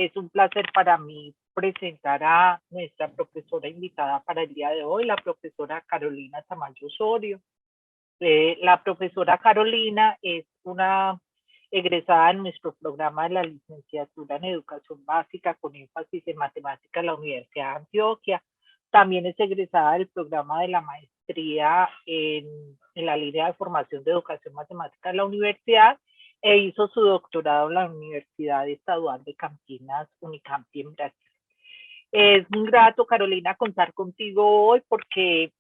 Es un placer para mí presentar a nuestra profesora invitada para el día de hoy, la profesora Carolina Tamayo Osorio. La profesora Carolina es una egresada en nuestro programa de la licenciatura en Educación Básica con énfasis en matemática en la Universidad de Antioquia. También es egresada del programa de la maestría en la línea de formación de educación matemática en la universidad e hizo su doctorado en la Universidad Estadual de Campinas, Unicampi en Brasil. Es muy grato, Carolina, contar contigo hoy porque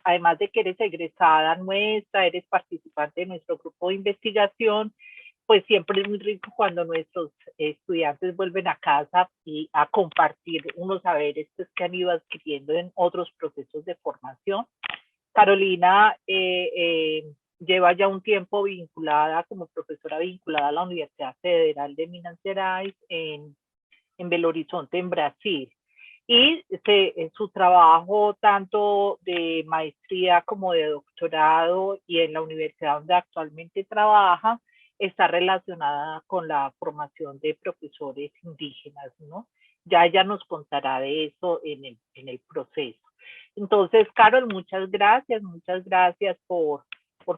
además de que eres egresada nuestra, eres participante de nuestro grupo de investigación, pues siempre es muy rico cuando nuestros estudiantes vuelven a casa y a compartir unos saberes pues, que han ido adquiriendo en otros procesos de formación. Carolina lleva ya un tiempo vinculada como profesora vinculada a la Universidad Federal de Minas Gerais en Belo Horizonte, en Brasil. Y su trabajo tanto de maestría como de doctorado y en la universidad donde actualmente trabaja está relacionada con la formación de profesores indígenas, ¿no? Ya ella nos contará de eso en el proceso. Entonces, Carol, muchas gracias por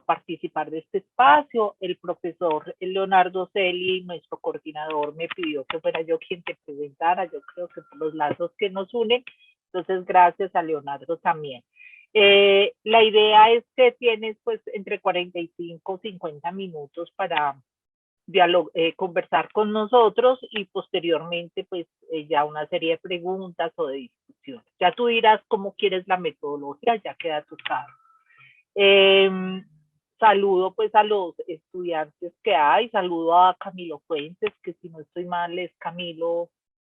participar de este espacio. El profesor Leonardo Celi, nuestro coordinador, me pidió que fuera yo quien te presentara, yo creo que por los lazos que nos unen, entonces gracias a Leonardo también. La idea es que tienes pues entre 45 y 50 minutos para conversar con nosotros y posteriormente pues ya una serie de preguntas o de discusiones. Ya tú dirás cómo quieres la metodología, ya queda a tu cargo. Saludo pues a los estudiantes que hay, saludo a Camilo Fuentes, que si no estoy mal es Camilo,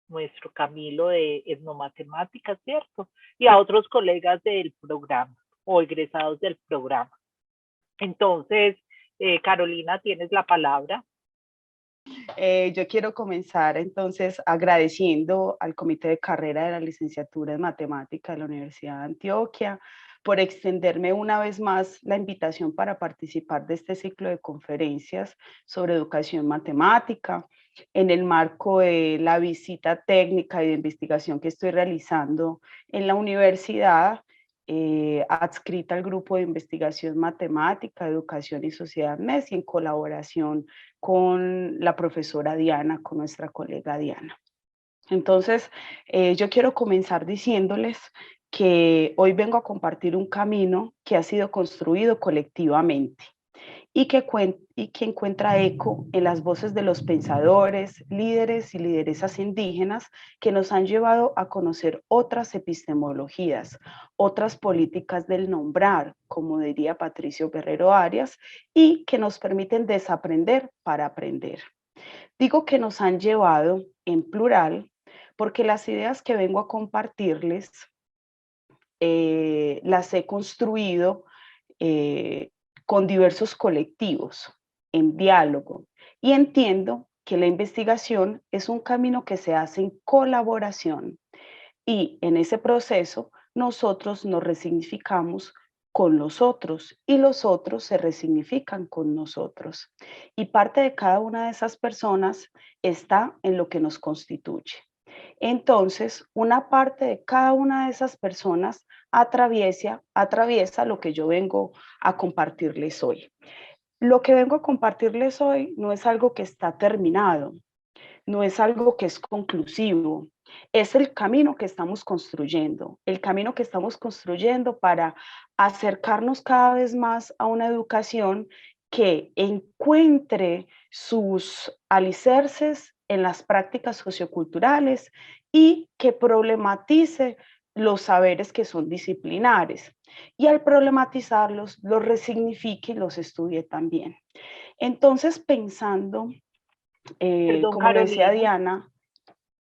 nuestro Camilo de etnomatemáticas, ¿cierto? Y a otros colegas del programa o egresados del programa. Entonces, Carolina, tienes la palabra. Yo quiero comenzar entonces agradeciendo al Comité de Carrera de la Licenciatura en Matemática de la Universidad de Antioquia por extenderme una vez más la invitación para participar de este ciclo de conferencias sobre educación matemática en el marco de la visita técnica y de investigación que estoy realizando en la universidad adscrita al Grupo de Investigación Matemática, Educación y Sociedad MES y en colaboración con la profesora Diana, con nuestra colega Diana. Entonces, yo quiero comenzar diciéndoles que hoy vengo a compartir un camino que ha sido construido colectivamente y que encuentra eco en las voces de los pensadores, líderes y lideresas indígenas que nos han llevado a conocer otras epistemologías, otras políticas del nombrar, como diría Patricio Guerrero Arias, y que nos permiten desaprender para aprender. Digo que nos han llevado en plural porque las ideas que vengo a compartirles las he construido con diversos colectivos, en diálogo, y entiendo que la investigación es un camino que se hace en colaboración y en ese proceso nosotros nos resignificamos con los otros y los otros se resignifican con nosotros. Y parte de cada una de esas personas está en lo que nos constituye. Entonces, una parte de cada una de esas personas atraviesa lo que yo vengo a compartirles hoy. Lo que vengo a compartirles hoy no es algo que está terminado, no es algo que es conclusivo, es el camino que estamos construyendo, el camino que estamos construyendo para acercarnos cada vez más a una educación que encuentre sus alicerces en las prácticas socioculturales y que problematice los saberes que son disciplinares. Y al problematizarlos, los resignifique y los estudie también. Entonces, pensando, Perdón, como lo decía Carolina. Diana,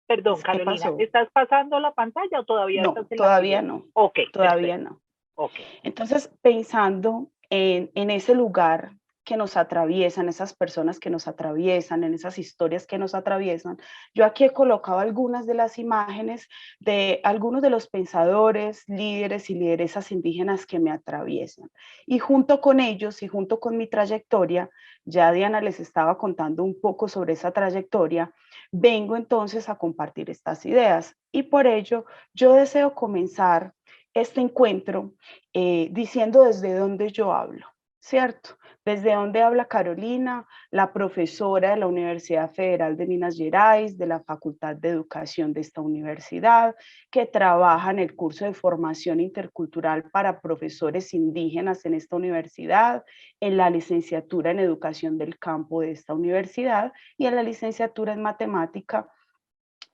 Perdón, ¿qué Carolina, pasó? ¿estás pasando la pantalla o todavía No, estás en la todavía siguiente? no, Ok, todavía perfecto. no. Ok. Entonces, pensando en ese lugar que nos atraviesan, esas personas que nos atraviesan, en esas historias que nos atraviesan. Yo aquí he colocado algunas de las imágenes de algunos de los pensadores, líderes y lideresas indígenas que me atraviesan. Y junto con ellos y junto con mi trayectoria, ya Diana les estaba contando un poco sobre esa trayectoria, vengo entonces a compartir estas ideas. Y por ello, yo deseo comenzar este encuentro diciendo desde dónde yo hablo, ¿cierto? Desde dónde habla Carolina, la profesora de la Universidad Federal de Minas Gerais, de la Facultad de Educación de esta universidad, que trabaja en el curso de formación intercultural para profesores indígenas en esta universidad, en la licenciatura en educación del campo de esta universidad y en la licenciatura en matemática,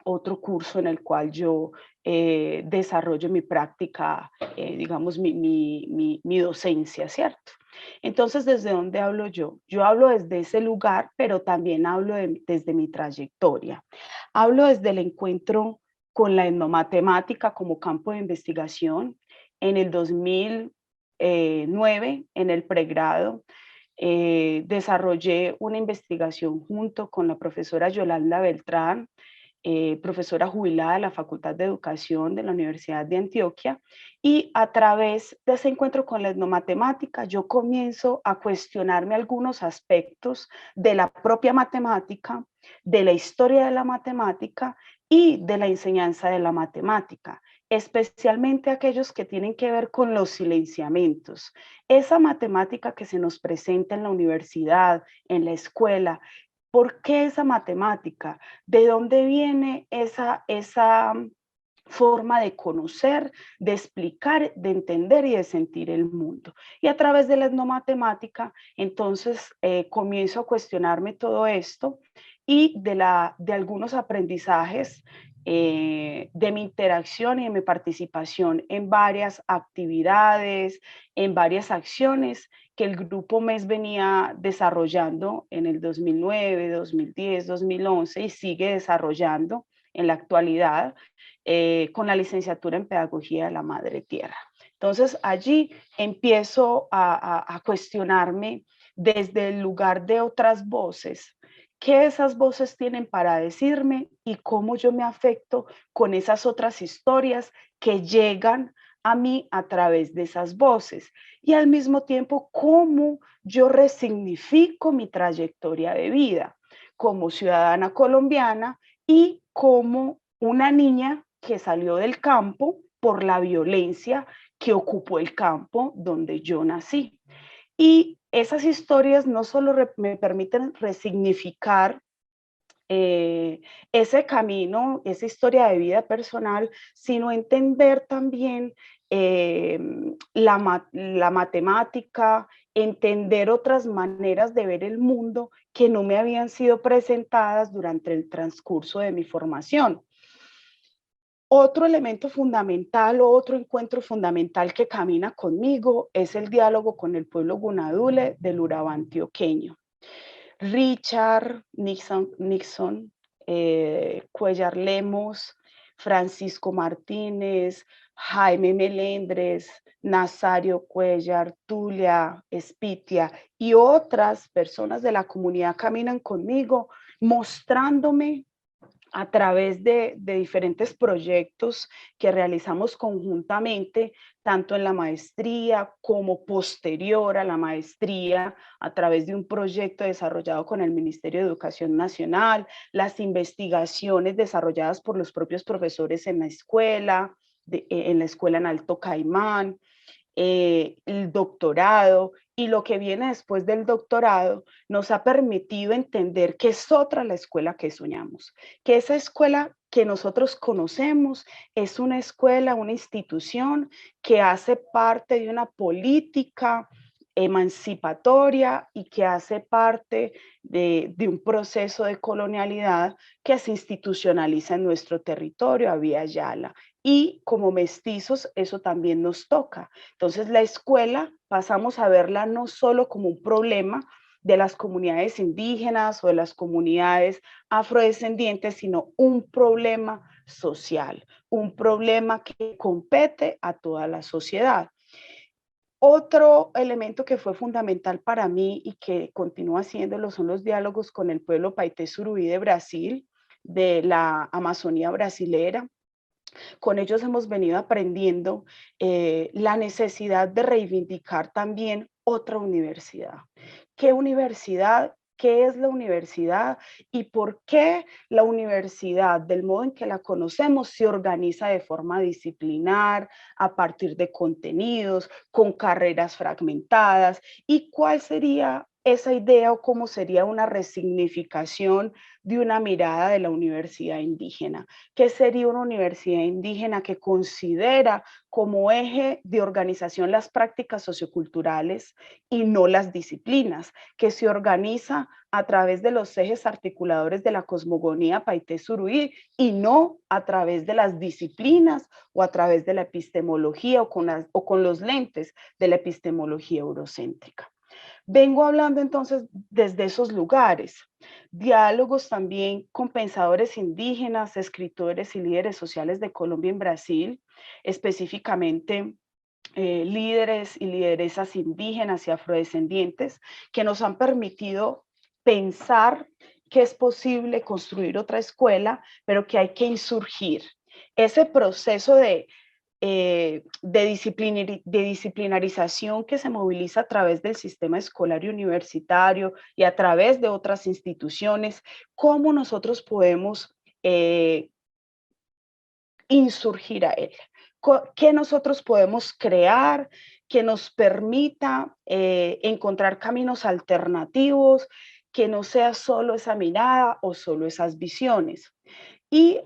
otro curso en el cual yo desarrollo mi práctica, digamos, mi docencia, ¿cierto? Entonces, ¿desde dónde hablo yo? Yo hablo desde ese lugar, pero también hablo desde mi trayectoria. Hablo desde el encuentro con la etnomatemática como campo de investigación. En el 2009, en el pregrado, desarrollé una investigación junto con la profesora Yolanda Beltrán, profesora jubilada de la Facultad de Educación de la Universidad de Antioquia, y a través de ese encuentro con la etnomatemática yo comienzo a cuestionarme algunos aspectos de la propia matemática, de la historia de la matemática y de la enseñanza de la matemática, especialmente aquellos que tienen que ver con los silenciamientos. Esa matemática que se nos presenta en la universidad, en la escuela. ¿Por qué esa matemática? ¿De dónde viene esa forma de conocer, de explicar, de entender y de sentir el mundo? Y a través de la etnomatemática, entonces comienzo a cuestionarme todo esto y de algunos aprendizajes de mi interacción y de mi participación en varias actividades, en varias acciones que el grupo MES venía desarrollando en el 2009, 2010, 2011 y sigue desarrollando en la actualidad con la licenciatura en Pedagogía de la Madre Tierra. Entonces allí empiezo a cuestionarme desde el lugar de otras voces, qué esas voces tienen para decirme y cómo yo me afecto con esas otras historias que llegan a mí a través de esas voces y al mismo tiempo cómo yo resignifico mi trayectoria de vida como ciudadana colombiana y como una niña que salió del campo por la violencia que ocupó el campo donde yo nací. Y esas historias no solo me permiten resignificar ese camino, esa historia de vida personal, sino entender también eh, la matemática, entender otras maneras de ver el mundo que no me habían sido presentadas durante el transcurso de mi formación. Otro elemento fundamental, otro encuentro fundamental que camina conmigo es el diálogo con el pueblo gunadule del Urabá antioqueño. Richard Nixon, Cuellar Lemos, Francisco Martínez, Jaime Melendres, Nazario Cuellar, Tulia Espitia y otras personas de la comunidad caminan conmigo mostrándome a través de diferentes proyectos que realizamos conjuntamente, tanto en la maestría como posterior a la maestría, a través de un proyecto desarrollado con el Ministerio de Educación Nacional, las investigaciones desarrolladas por los propios profesores en la escuela, en Alto Caimán, el doctorado y lo que viene después del doctorado nos ha permitido entender que es otra la escuela que soñamos, que esa escuela que nosotros conocemos es una escuela, una institución que hace parte de una política emancipatoria y que hace parte de un proceso de colonialidad que se institucionaliza en nuestro territorio, a Vía Yala. Y como mestizos eso también nos toca. Entonces la escuela pasamos a verla no solo como un problema de las comunidades indígenas o de las comunidades afrodescendientes, sino un problema social, un problema que compete a toda la sociedad. Otro elemento que fue fundamental para mí y que continúa haciéndolo son los diálogos con el pueblo Paité Surubí de Brasil, de la Amazonía brasilera. Con ellos hemos venido aprendiendo la necesidad de reivindicar también otra universidad. ¿Qué universidad? ¿Qué es la universidad? ¿Y por qué la universidad, del modo en que la conocemos, se organiza de forma disciplinar, a partir de contenidos, con carreras fragmentadas? ¿Y cuál sería esa idea o cómo sería una resignificación de una mirada de la universidad indígena? ¿Qué sería una universidad indígena que considera como eje de organización las prácticas socioculturales y no las disciplinas, que se organiza a través de los ejes articuladores de la cosmogonía Paité Suruí y no a través de las disciplinas o a través de la epistemología o con los lentes de la epistemología eurocéntrica? Vengo hablando entonces desde esos lugares, diálogos también con pensadores indígenas, escritores y líderes sociales de Colombia en Brasil, específicamente líderes y lideresas indígenas y afrodescendientes que nos han permitido pensar que es posible construir otra escuela, pero que hay que insurgir. Ese proceso de disciplinarización que se moviliza a través del sistema escolar y universitario y a través de otras instituciones, cómo nosotros podemos insurgir a él, qué nosotros podemos crear que nos permita encontrar caminos alternativos, que no sea solo esa mirada o solo esas visiones. Y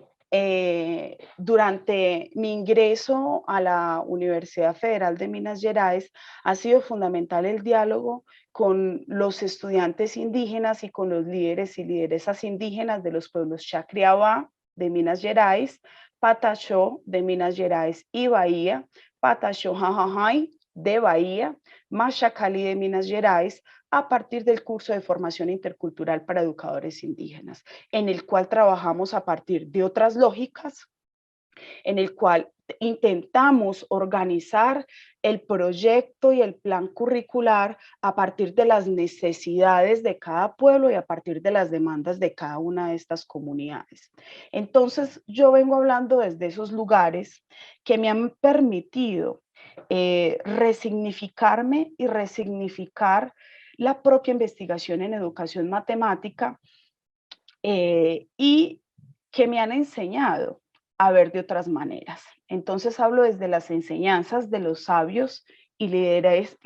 durante mi ingreso a la Universidad Federal de Minas Gerais ha sido fundamental el diálogo con los estudiantes indígenas y con los líderes y lideresas indígenas de los pueblos Chacriabá de Minas Gerais, Pataxó de Minas Gerais y Bahía, Pataxó Jajajay de Bahía, Machacali de Minas Gerais, a partir del curso de formación intercultural para educadores indígenas, en el cual trabajamos a partir de otras lógicas, en el cual intentamos organizar el proyecto y el plan curricular a partir de las necesidades de cada pueblo y a partir de las demandas de cada una de estas comunidades. Entonces, yo vengo hablando desde esos lugares que me han permitido resignificarme y resignificar la propia investigación en educación matemática y que me han enseñado a ver de otras maneras. Entonces hablo desde las enseñanzas de los sabios y líderes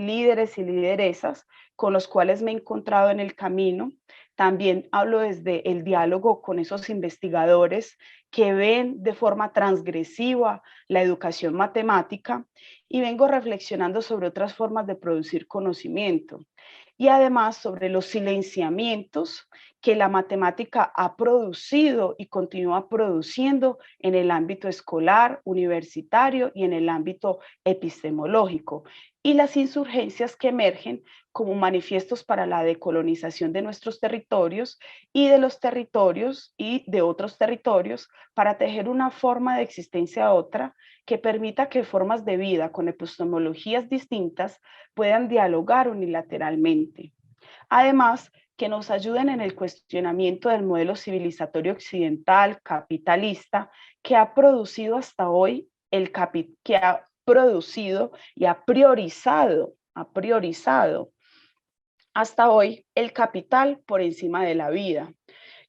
y lideresas con los cuales me he encontrado en el camino. También hablo desde el diálogo con esos investigadores que ven de forma transgresiva la educación matemática y vengo reflexionando sobre otras formas de producir conocimiento y además sobre los silenciamientos que la matemática ha producido y continúa produciendo en el ámbito escolar, universitario y en el ámbito epistemológico, y las insurgencias que emergen como manifiestos para la decolonización de nuestros territorios y de los territorios y de otros territorios para tejer una forma de existencia otra que permita que formas de vida con epistemologías distintas puedan dialogar unilateralmente. Además, que nos ayuden en el cuestionamiento del modelo civilizatorio occidental capitalista que ha producido hasta hoy que ha producido y ha priorizado hasta hoy el capital por encima de la vida,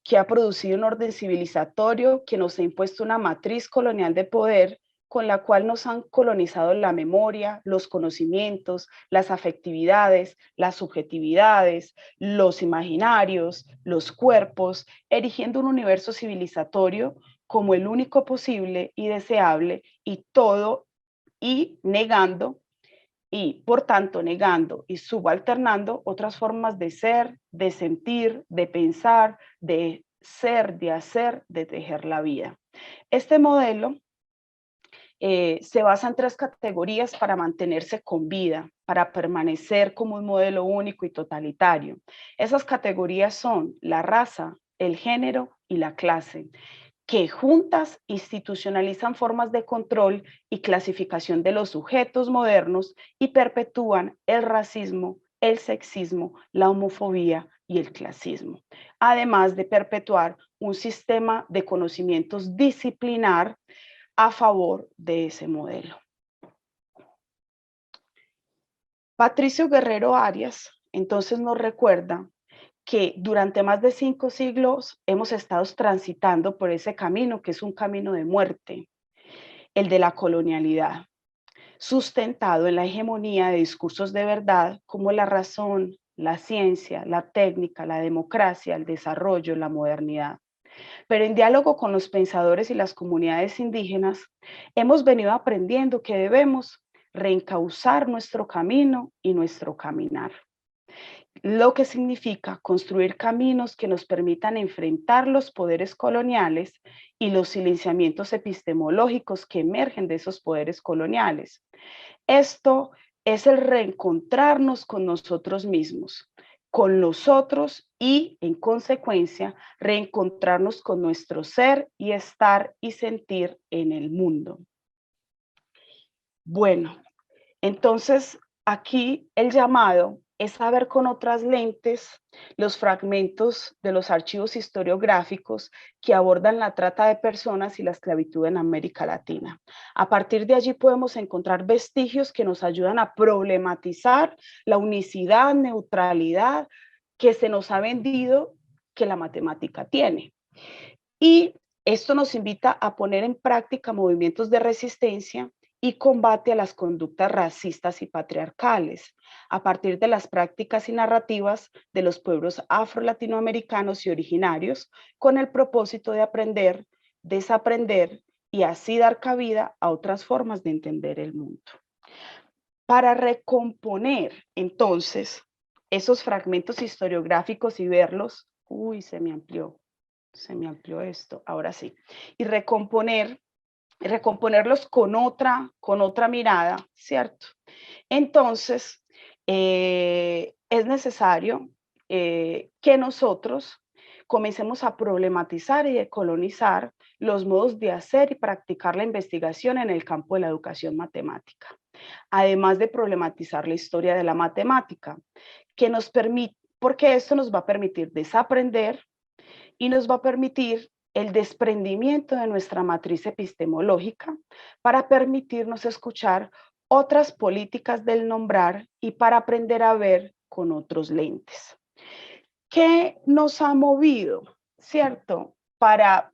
que ha producido un orden civilizatorio que nos ha impuesto una matriz colonial de poder con la cual nos han colonizado la memoria, los conocimientos, las afectividades, las subjetividades, los imaginarios, los cuerpos, erigiendo un universo civilizatorio como el único posible y deseable y negando y por tanto negando y subalternando otras formas de ser, de sentir, de pensar, de ser, de hacer, de tejer la vida. Este modelo se basa en 3 categorías para mantenerse con vida, para permanecer como un modelo único y totalitario. Esas categorías son la raza, el género y la clase. que juntas institucionalizan formas de control y clasificación de los sujetos modernos y perpetúan el racismo, el sexismo, la homofobia y el clasismo, además de perpetuar un sistema de conocimientos disciplinar a favor de ese modelo. Patricio Guerrero Arias entonces nos recuerda que durante más de 5 siglos hemos estado transitando por ese camino que es un camino de muerte, el de la colonialidad, sustentado en la hegemonía de discursos de verdad como la razón, la ciencia, la técnica, la democracia, el desarrollo, la modernidad. Pero en diálogo con los pensadores y las comunidades indígenas, hemos venido aprendiendo que debemos reencauzar nuestro camino y nuestro caminar, lo que significa construir caminos que nos permitan enfrentar los poderes coloniales y los silenciamientos epistemológicos que emergen de esos poderes coloniales. Esto es el reencontrarnos con nosotros mismos, con los otros y, en consecuencia, reencontrarnos con nuestro ser y estar y sentir en el mundo. Bueno, entonces aquí el llamado es a ver con otras lentes los fragmentos de los archivos historiográficos que abordan la trata de personas y la esclavitud en América Latina. A partir de allí podemos encontrar vestigios que nos ayudan a problematizar la unicidad, neutralidad que se nos ha vendido que la matemática tiene. Y esto nos invita a poner en práctica movimientos de resistencia y combate a las conductas racistas y patriarcales, a partir de las prácticas y narrativas de los pueblos afro-latinoamericanos y originarios, con el propósito de aprender, desaprender y así dar cabida a otras formas de entender el mundo. Para recomponer, entonces, esos fragmentos historiográficos y verlos, se me amplió esto, ahora sí, y recomponerlos con otra mirada, ¿cierto? Entonces, es necesario que nosotros comencemos a problematizar y decolonizar los modos de hacer y practicar la investigación en el campo de la educación matemática, además de problematizar la historia de la matemática, que nos permite, porque esto nos va a permitir desaprender y nos va a permitir el desprendimiento de nuestra matriz epistemológica para permitirnos escuchar otras políticas del nombrar y para aprender a ver con otros lentes. ¿Qué nos ha movido, cierto? Para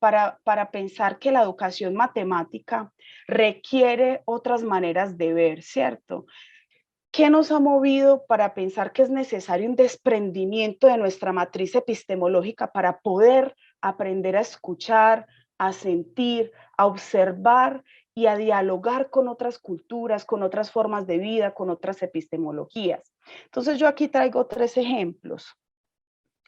pensar que la educación matemática requiere otras maneras de ver, ¿cierto? ¿Qué nos ha movido para pensar que es necesario un desprendimiento de nuestra matriz epistemológica para poder aprender a escuchar, a sentir, a observar y a dialogar con otras culturas, con otras formas de vida, con otras epistemologías? Entonces yo aquí traigo 3 ejemplos,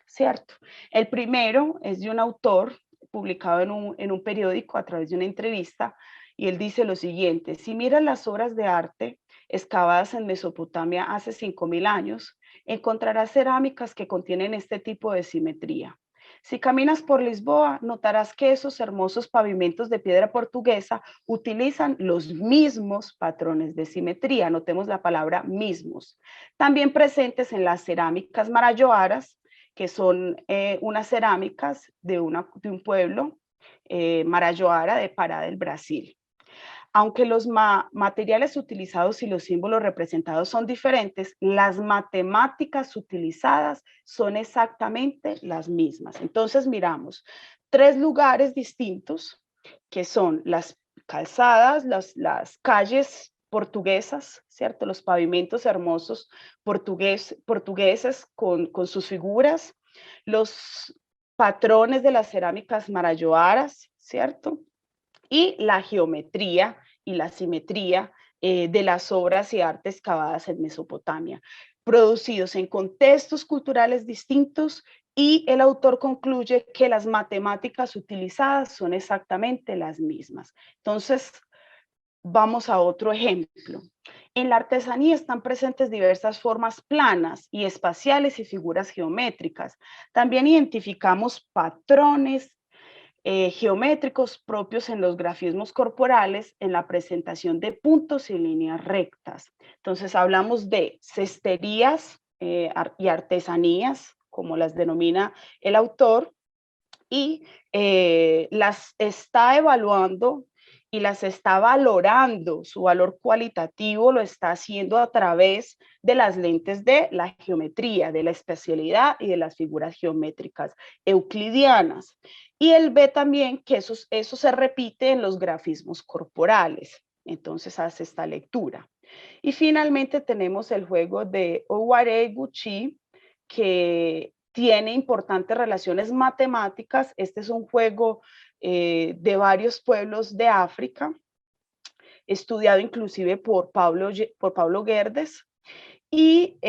¿cierto? El primero es de un autor publicado en un periódico a través de una entrevista, y él dice lo siguiente: si miras las obras de arte excavadas en Mesopotamia hace 5000 años, encontrarás cerámicas que contienen este tipo de simetría. Si caminas por Lisboa, notarás que esos hermosos pavimentos de piedra portuguesa utilizan los mismos patrones de simetría. Notemos la palabra mismos. También presentes en las cerámicas marajoaras, que son unas cerámicas de un pueblo marajoara de Pará del Brasil. Aunque los materiales utilizados y los símbolos representados son diferentes, las matemáticas utilizadas son exactamente las mismas. Entonces miramos 3 lugares distintos, que son las calzadas, las calles portuguesas, ¿cierto? Los pavimentos hermosos portugueses con sus figuras, los patrones de las cerámicas marajoaras, ¿cierto? Y la geometría y la simetría de las obras y artes excavadas en Mesopotamia, producidos en contextos culturales distintos, y el autor concluye que las matemáticas utilizadas son exactamente las mismas. Entonces, vamos a otro ejemplo. En la artesanía están presentes diversas formas planas y espaciales y figuras geométricas. También identificamos patrones geométricos propios en los grafismos corporales en la presentación de puntos y líneas rectas. Entonces hablamos de cesterías y artesanías, como las denomina el autor, y las está evaluando y las está valorando, su valor cualitativo lo está haciendo a través de las lentes de la geometría, de la espacialidad y de las figuras geométricas euclidianas. Y él ve también que eso se repite en los grafismos corporales. Entonces hace esta lectura. Y finalmente tenemos el juego de Oware-Gucci, que tiene importantes relaciones matemáticas. Este es un juego de varios pueblos de África, estudiado inclusive por Pablo Guedes, y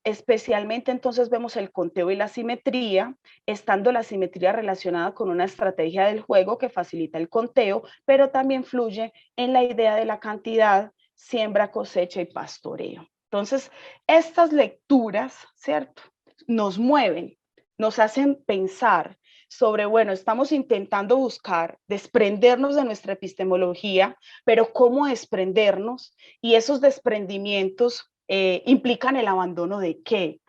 especialmente entonces vemos el conteo y la simetría, estando la simetría relacionada con una estrategia del juego que facilita el conteo, pero también fluye en la idea de la cantidad, siembra, cosecha y pastoreo. Entonces, estas lecturas, ¿cierto?, nos mueven, nos hacen pensar sobre, bueno, estamos intentando buscar desprendernos de nuestra epistemología, pero ¿cómo desprendernos? Y esos desprendimientos implican el abandono de qué.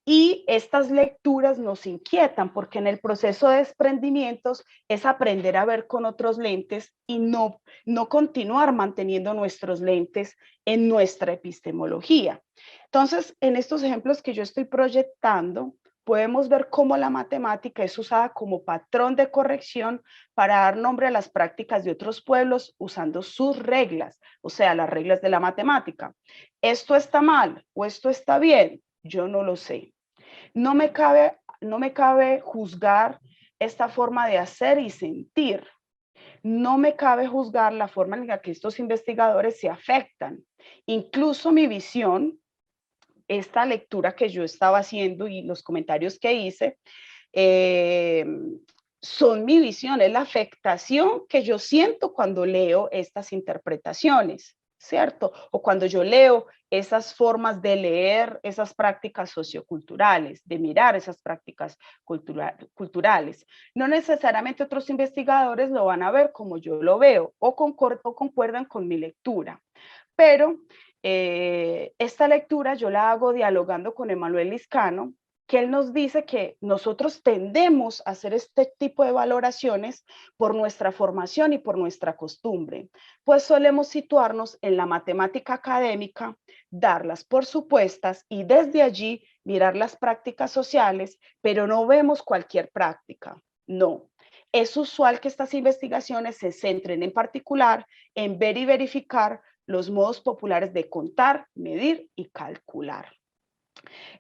Y estas lecturas nos inquietan porque en el proceso de desprendimientos es aprender a ver con otros lentes y no continuar manteniendo nuestros lentes en nuestra epistemología. Entonces, en estos ejemplos que yo estoy proyectando, podemos ver cómo la matemática es usada como patrón de corrección para dar nombre a las prácticas de otros pueblos usando sus reglas, o sea, las reglas de la matemática. ¿Esto está mal o esto está bien? Yo no lo sé. No me cabe juzgar esta forma de hacer y sentir. No me cabe juzgar la forma en la que estos investigadores se afectan. Incluso mi visión, esta lectura que yo estaba haciendo y los comentarios que hice, son mi visión, es la afectación que yo siento cuando leo estas interpretaciones, ¿cierto? O cuando yo leo esas formas de leer esas prácticas socioculturales, de mirar esas prácticas culturales. No necesariamente otros investigadores lo van a ver como yo lo veo o concuerdan con mi lectura, pero esta lectura yo la hago dialogando con Emanuel Liscano, que él nos dice que nosotros tendemos a hacer este tipo de valoraciones por nuestra formación y por nuestra costumbre, pues solemos situarnos en la matemática académica, darlas por supuestas y desde allí mirar las prácticas sociales, pero no vemos cualquier práctica, no. Es usual que estas investigaciones se centren en particular en ver y verificar los modos populares de contar, medir y calcular.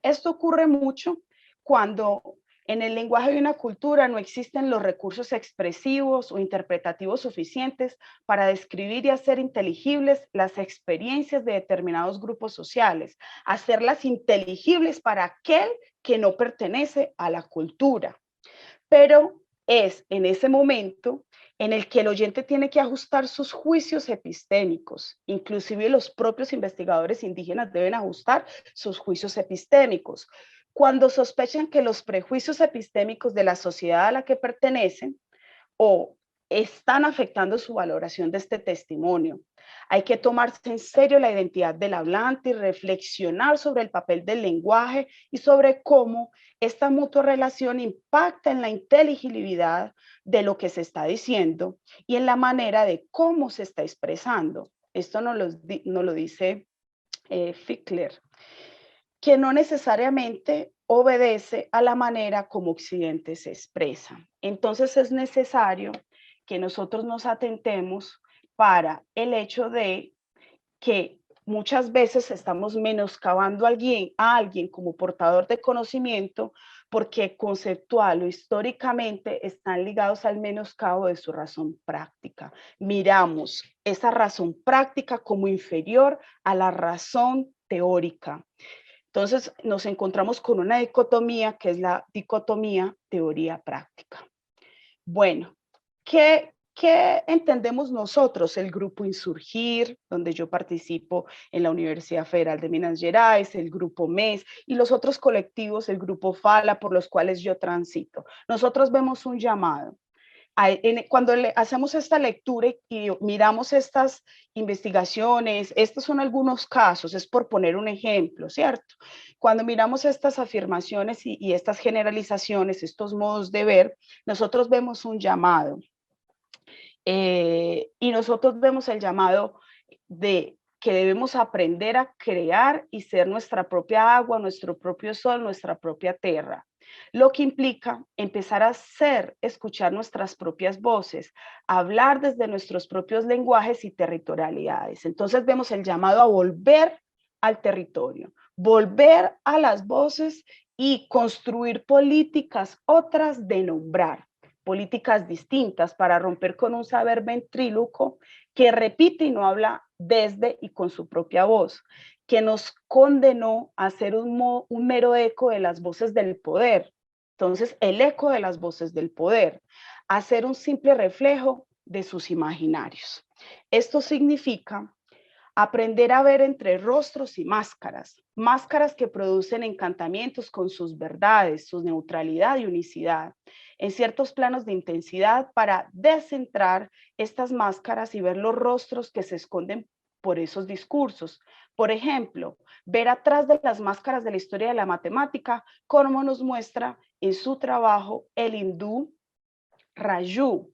Esto ocurre mucho cuando en el lenguaje de una cultura no existen los recursos expresivos o interpretativos suficientes para describir y hacer inteligibles las experiencias de determinados grupos sociales, hacerlas inteligibles para aquel que no pertenece a la cultura. Pero es en ese momento en el que el oyente tiene que ajustar sus juicios epistémicos. Inclusive los propios investigadores indígenas deben ajustar sus juicios epistémicos. Cuando sospechan que los prejuicios epistémicos de la sociedad a la que pertenecen o están afectando su valoración de este testimonio. Hay que tomarse en serio la identidad del hablante y reflexionar sobre el papel del lenguaje y sobre cómo esta mutua relación impacta en la inteligibilidad de lo que se está diciendo y en la manera de cómo se está expresando. Esto nos lo dice Fickler, que no necesariamente obedece a la manera como Occidente se expresa. Entonces es necesario que nosotros nos atentemos para el hecho de que muchas veces estamos menoscabando a alguien como portador de conocimiento porque conceptual o históricamente están ligados al menoscabo de su razón práctica. Miramos esa razón práctica como inferior a la razón teórica. Entonces nos encontramos con una dicotomía que es la dicotomía teoría-práctica. Bueno, ¿qué entendemos nosotros? El grupo Insurgir, donde yo participo en la Universidad Federal de Minas Gerais, el grupo MES y los otros colectivos, el grupo FALA, por los cuales yo transito. Nosotros vemos un llamado Cuando hacemos esta lectura y miramos estas investigaciones, estos son algunos casos, es por poner un ejemplo, ¿cierto? Cuando miramos estas afirmaciones y estas generalizaciones, estos modos de ver, nosotros vemos un llamado. Y nosotros vemos el llamado de que debemos aprender a crear y ser nuestra propia agua, nuestro propio sol, nuestra propia tierra. Lo que implica empezar a escuchar nuestras propias voces, hablar desde nuestros propios lenguajes y territorialidades. Entonces vemos el llamado a volver al territorio, volver a las voces y construir políticas otras de nombrar, políticas distintas para romper con un saber ventríloco que repite y no habla desde y con su propia voz, que nos condenó a ser un mero eco de las voces del poder. Entonces, el eco de las voces del poder, a ser un simple reflejo de sus imaginarios. Esto significa aprender a ver entre rostros y máscaras, máscaras que producen encantamientos con sus verdades, su neutralidad y unicidad, en ciertos planos de intensidad para descentrar estas máscaras y ver los rostros que se esconden por esos discursos. Por ejemplo, ver atrás de las máscaras de la historia de la matemática, como nos muestra en su trabajo el hindú Raju.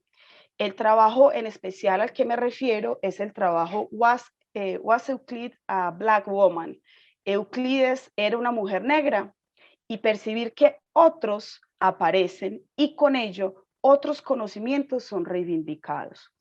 El trabajo en especial al que me refiero es el trabajo Was Euclid a Black Woman? Euclides era una mujer negra, y percibir que otros aparecen y con ello otros conocimientos son reivindicados.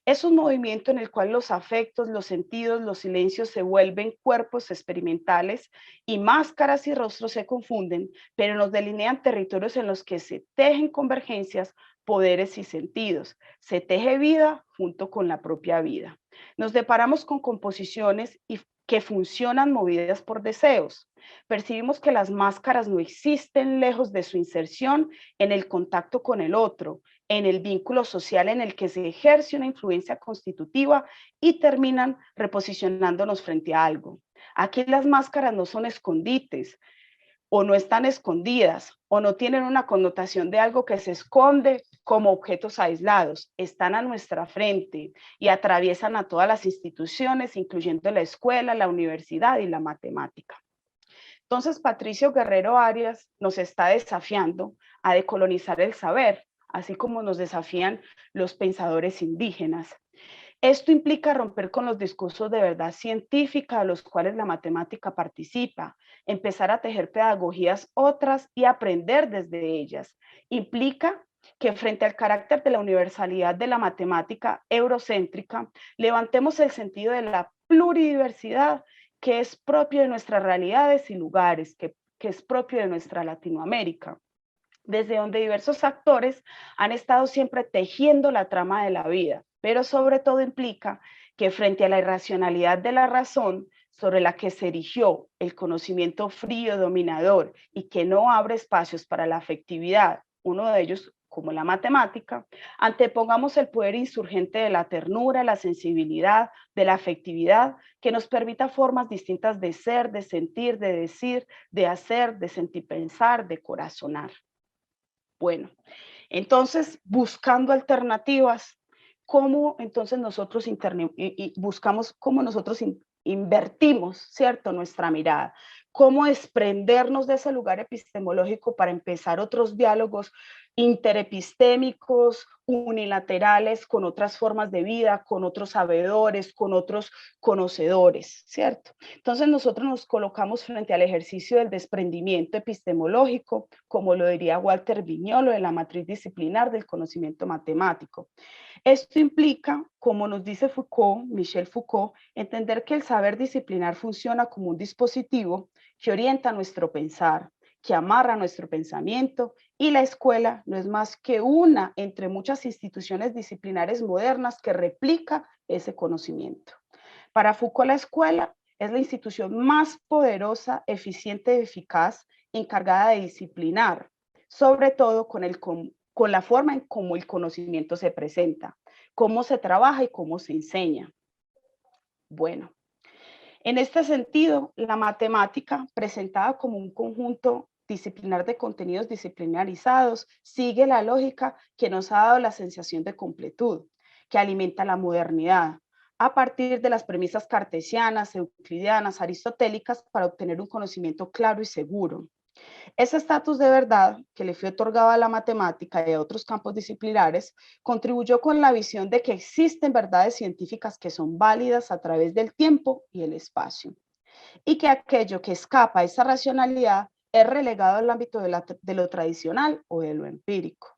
Es un movimiento en el cual los afectos, los sentidos, los silencios se vuelven cuerpos experimentales y máscaras y rostros se confunden, pero nos delinean territorios en los que se tejen convergencias, poderes y sentidos. Se teje vida junto con la propia vida. Nos deparamos con composiciones que funcionan movidas por deseos. Percibimos que las máscaras no existen lejos de su inserción en el contacto con el otro, en el vínculo social en el que se ejerce una influencia constitutiva y terminan reposicionándonos frente a algo. Aquí las máscaras no son escondites o no están escondidas o no tienen una connotación de algo que se esconde como objetos aislados. Están a nuestra frente y atraviesan a todas las instituciones, incluyendo la escuela, la universidad y la matemática. Entonces, Patricio Guerrero Arias nos está desafiando a decolonizar el saber, así como nos desafían los pensadores indígenas. Esto implica romper con los discursos de verdad científica a los cuales la matemática participa, empezar a tejer pedagogías otras y aprender desde ellas. Implica que frente al carácter de la universalidad de la matemática eurocéntrica, levantemos el sentido de la pluridiversidad que es propio de nuestras realidades y lugares, que es propio de nuestra Latinoamérica, desde donde diversos actores han estado siempre tejiendo la trama de la vida, pero sobre todo implica que frente a la irracionalidad de la razón sobre la que se erigió el conocimiento frío dominador y que no abre espacios para la afectividad, uno de ellos como la matemática, antepongamos el poder insurgente de la ternura, la sensibilidad, de la afectividad, que nos permita formas distintas de ser, de sentir, de decir, de hacer, de sentir, pensar, de corazonar. Bueno, entonces, buscando alternativas, ¿cómo entonces nosotros buscamos cómo nosotros invertimos, ¿cierto?, nuestra mirada? ¿Cómo desprendernos de ese lugar epistemológico para empezar otros diálogos interepistémicos, unilaterales, con otras formas de vida, con otros sabedores, con otros conocedores, ¿cierto? Entonces nosotros nos colocamos frente al ejercicio del desprendimiento epistemológico, como lo diría Walter Viñolo, de la matriz disciplinar del conocimiento matemático. Esto implica, como nos dice Foucault, Michel Foucault, entender que el saber disciplinar funciona como un dispositivo que orienta nuestro pensar, que amarra nuestro pensamiento, y la escuela no es más que una entre muchas instituciones disciplinares modernas que replica ese conocimiento. Para Foucault, la escuela es la institución más poderosa, eficiente y eficaz encargada de disciplinar, sobre todo con la forma en cómo el conocimiento se presenta, cómo se trabaja y cómo se enseña. Bueno, en este sentido, la matemática, presentada como un conjunto disciplinar de contenidos disciplinarizados sigue la lógica que nos ha dado la sensación de completud, que alimenta la modernidad, a partir de las premisas cartesianas, euclidianas, aristotélicas, para obtener un conocimiento claro y seguro. Ese estatus de verdad que le fue otorgado a la matemática y a otros campos disciplinares contribuyó con la visión de que existen verdades científicas que son válidas a través del tiempo y el espacio, y que aquello que escapa a esa racionalidad es relegado al ámbito de lo tradicional o de lo empírico.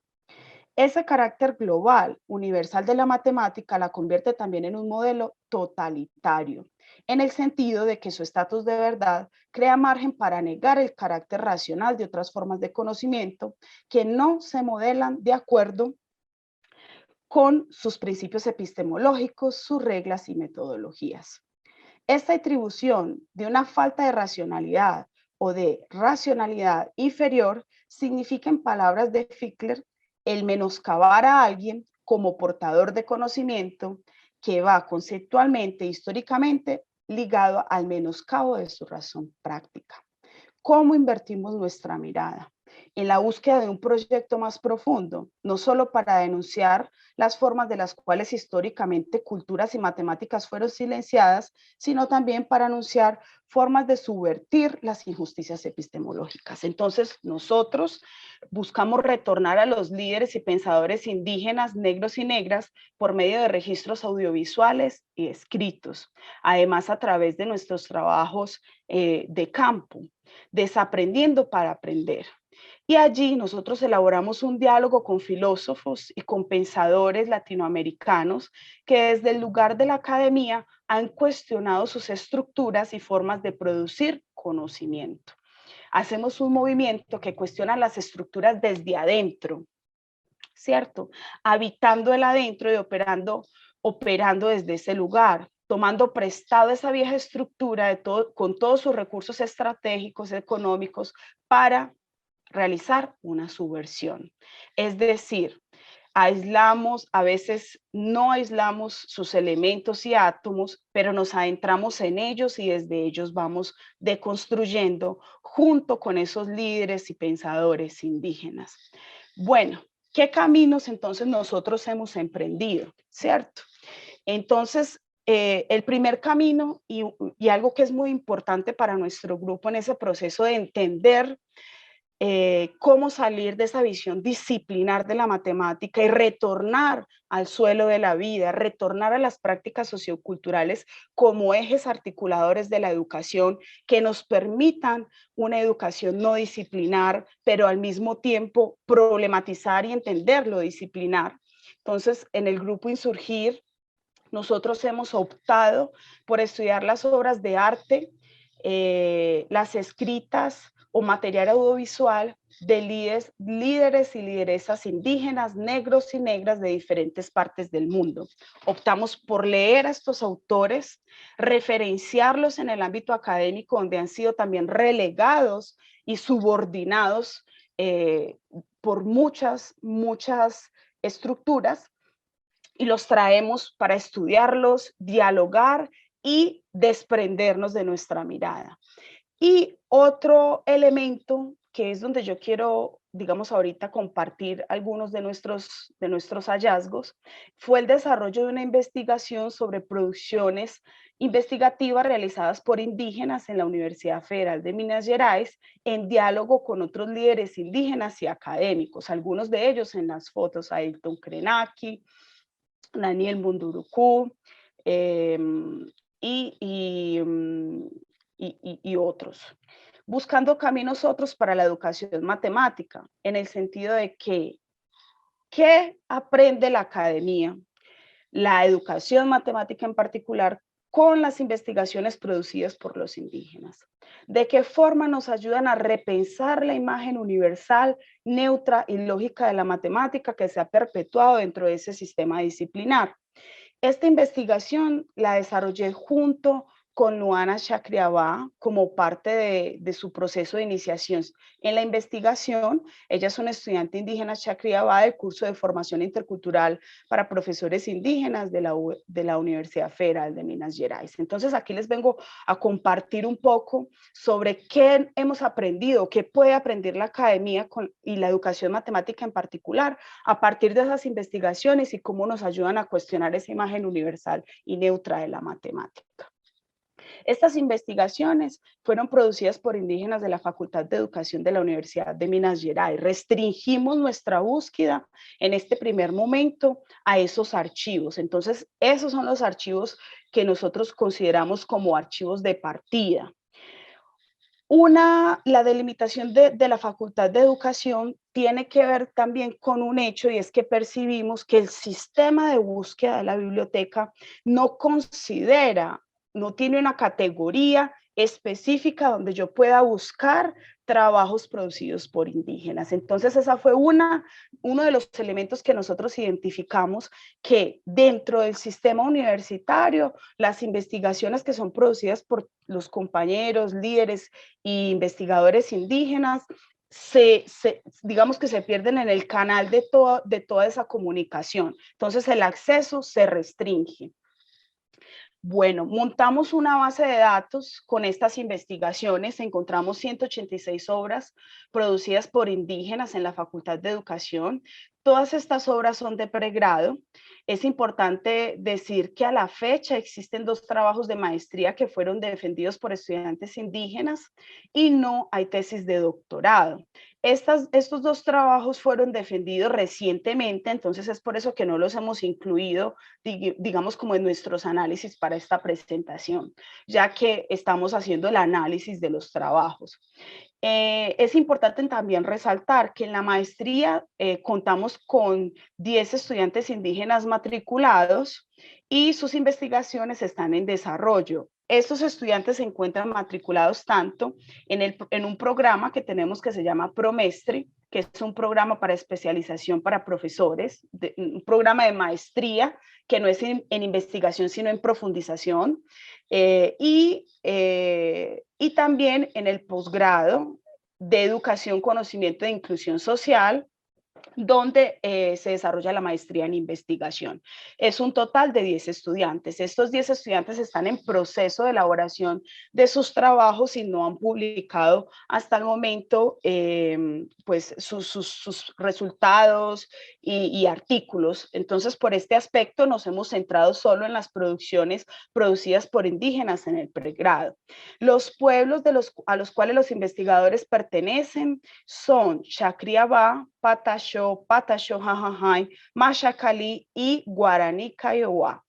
Ese carácter global, universal de la matemática la convierte también en un modelo totalitario, en el sentido de que su estatus de verdad crea margen para negar el carácter racional de otras formas de conocimiento que no se modelan de acuerdo con sus principios epistemológicos, sus reglas y metodologías. Esta atribución de una falta de racionalidad o de racionalidad inferior significa, en palabras de Fichtler, el menoscabar a alguien como portador de conocimiento que va conceptualmente, históricamente, ligado al menoscabo de su razón práctica. ¿Cómo invertimos nuestra mirada? En la búsqueda de un proyecto más profundo, no solo para denunciar las formas de las cuales históricamente culturas y matemáticas fueron silenciadas, sino también para anunciar formas de subvertir las injusticias epistemológicas. Entonces, nosotros buscamos retornar a los líderes y pensadores indígenas, negros y negras, por medio de registros audiovisuales y escritos, además a través de nuestros trabajos de campo, desaprendiendo para aprender. Y allí nosotros elaboramos un diálogo con filósofos y con pensadores latinoamericanos que desde el lugar de la academia han cuestionado sus estructuras y formas de producir conocimiento. Hacemos un movimiento que cuestiona las estructuras desde adentro, ¿cierto? Habitando el adentro y operando desde ese lugar, tomando prestado esa vieja estructura con todos sus recursos estratégicos, económicos, para realizar una subversión. Es decir, aislamos, a veces no aislamos sus elementos y átomos, pero nos adentramos en ellos y desde ellos vamos deconstruyendo junto con esos líderes y pensadores indígenas. Bueno, ¿qué caminos entonces nosotros hemos emprendido? ¿Cierto? Entonces, el primer camino y algo que es muy importante para nuestro grupo en ese proceso de entender cómo salir de esa visión disciplinar de la matemática y retornar al suelo de la vida, retornar a las prácticas socioculturales como ejes articuladores de la educación que nos permitan una educación no disciplinar, pero al mismo tiempo problematizar y entender lo disciplinar. Entonces, en el grupo Insurgir, nosotros hemos optado por estudiar las obras de arte, las escritas o material audiovisual de líderes y lideresas indígenas, negros y negras de diferentes partes del mundo. Optamos por leer a estos autores, referenciarlos en el ámbito académico donde han sido también relegados y subordinados por muchas estructuras, y los traemos para estudiarlos, dialogar y desprendernos de nuestra mirada. Y otro elemento que es donde yo quiero, digamos, ahorita compartir algunos de nuestros hallazgos, fue el desarrollo de una investigación sobre producciones investigativas realizadas por indígenas en la Universidad Federal de Minas Gerais, en diálogo con otros líderes indígenas y académicos, algunos de ellos en las fotos, Ailton Krenak, Daniel Munduruku, y otros, buscando caminos otros para la educación matemática, en el sentido de que, ¿qué aprende la academia? La educación matemática en particular, con las investigaciones producidas por los indígenas. ¿De qué forma nos ayudan a repensar la imagen universal, neutra y lógica de la matemática que se ha perpetuado dentro de ese sistema disciplinar? Esta investigación la desarrollé junto con Luana Chacriabá como parte de su proceso de iniciación en la investigación. Ella es una estudiante indígena Chacriabá del curso de formación intercultural para profesores indígenas de la Universidad Federal de Minas Gerais. Entonces aquí les vengo a compartir un poco sobre qué hemos aprendido, qué puede aprender la academia y la educación matemática en particular a partir de esas investigaciones y cómo nos ayudan a cuestionar esa imagen universal y neutra de la matemática. Estas investigaciones fueron producidas por indígenas de la Facultad de Educación de la Universidad de Minas Gerais. Restringimos nuestra búsqueda en este primer momento a esos archivos. Entonces, esos son los archivos que nosotros consideramos como archivos de partida. La delimitación de la Facultad de Educación tiene que ver también con un hecho, y es que percibimos que el sistema de búsqueda de la biblioteca no considera, no tiene una categoría específica donde yo pueda buscar trabajos producidos por indígenas. Entonces, esa fue uno de los elementos que nosotros identificamos, que dentro del sistema universitario, las investigaciones que son producidas por los compañeros, líderes e investigadores indígenas, digamos que se pierden en el canal de toda esa comunicación. Entonces, el acceso se restringe. Bueno, montamos una base de datos con estas investigaciones, encontramos 186 obras producidas por indígenas en la Facultad de Educación. Todas estas obras son de pregrado. Es importante decir que a la fecha existen 2 trabajos de maestría que fueron defendidos por estudiantes indígenas y no hay tesis de doctorado. Estos 2 trabajos fueron defendidos recientemente, entonces es por eso que no los hemos incluido, digamos, como en nuestros análisis para esta presentación, ya que estamos haciendo el análisis de los trabajos. Es importante también resaltar que en la maestría contamos con 10 estudiantes indígenas matriculados y sus investigaciones están en desarrollo. Estos estudiantes se encuentran matriculados tanto en un programa que tenemos que se llama ProMestre, que es un programa para especialización para profesores, un programa de maestría que no es en investigación, sino en profundización, y también en el posgrado de educación, conocimiento e inclusión social, donde se desarrolla la maestría en investigación. Es un total de 10 estudiantes. Estos 10 estudiantes están en proceso de elaboración de sus trabajos y no han publicado hasta el momento pues sus resultados y artículos. Entonces, por este aspecto nos hemos centrado solo en las producciones producidas por indígenas en el pregrado. Los pueblos a los cuales los investigadores pertenecen son Chacriabá, Pataxó, Jajajay, Machacalí y Guaraní Kaiowá.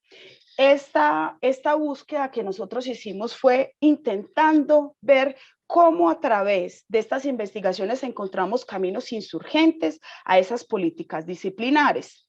Esta búsqueda que nosotros hicimos fue intentando ver cómo a través de estas investigaciones encontramos caminos insurgentes a esas políticas disciplinares.